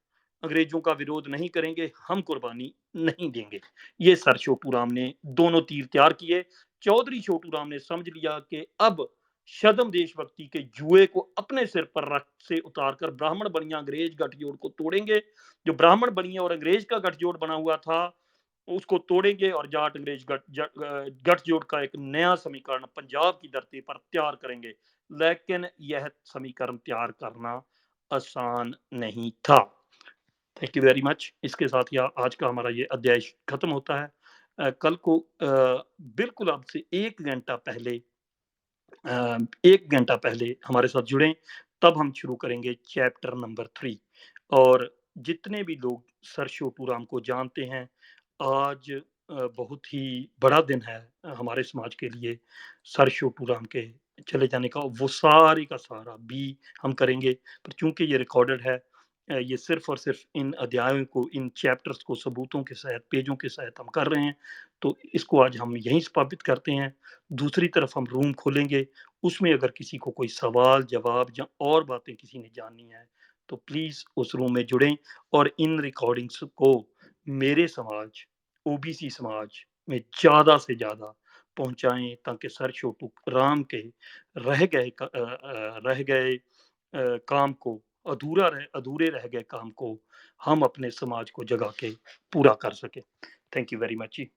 अंग्रेजों का विरोध नहीं करेंगे, हम कुर्बानी नहीं देंगे। ये सर छोटू राम ने दोनों तीर तैयार किए। चौधरी छोटू राम ने समझ लिया कि अब शदम देशभक्ति के जुए को अपने सिर पर रख से उतारकर ब्राह्मण बनिया अंग्रेज गठजोड़ को तोड़ेंगे। जो ब्राह्मण बनिया और अंग्रेज का गठजोड़ बना हुआ था, उसको तोड़ेंगे और जाट अंग्रेज गठजोड़ का एक नया समीकरण पंजाब की धरती पर तैयार करेंगे। लेकिन यह समीकरण तैयार करना आसान नहीं था। Thank you very much. इसके साथ यह आज का हमारा ये अध्याय खत्म होता है। कल को बिल्कुल अब से 1 घंटा पहले 1 घंटा पहले हमारे साथ जुड़ें, तब हम शुरू करेंगे चैप्टर नंबर 3। और जितने भी लोग सर छोटू राम को जानते हैं, आज बहुत ही बड़ा दिन है हमारे समाज के लिए सर छोटू राम के चले जाने का। वो सारी का सारा भी हम करेंगे, पर चूंकि ये रिकॉर्डेड है, ये सिर्फ और सिर्फ इन अध्यायों को, इन चैप्टर्स को सबूतों के साथ, पेजों के साथ हम कर रहे हैं, तो इसको आज हम यहीं स्थापित करते हैं। दूसरी तरफ हम रूम खोलेंगे, उसमें अगर किसी को कोई सवाल जवाब या और बातें किसी ने जाननी है, तो प्लीज उस रूम में जुड़ें और इन रिकॉर्डिंग्स को मेरे समाज, ओबीसी समाज में ज्यादा से ज्यादा पहुंचाएं, ताकि सर छोटू राम के रह गए काम को, अधूरे रह गए काम को हम अपने समाज को जगा के पूरा कर सके। Thank you very much ji.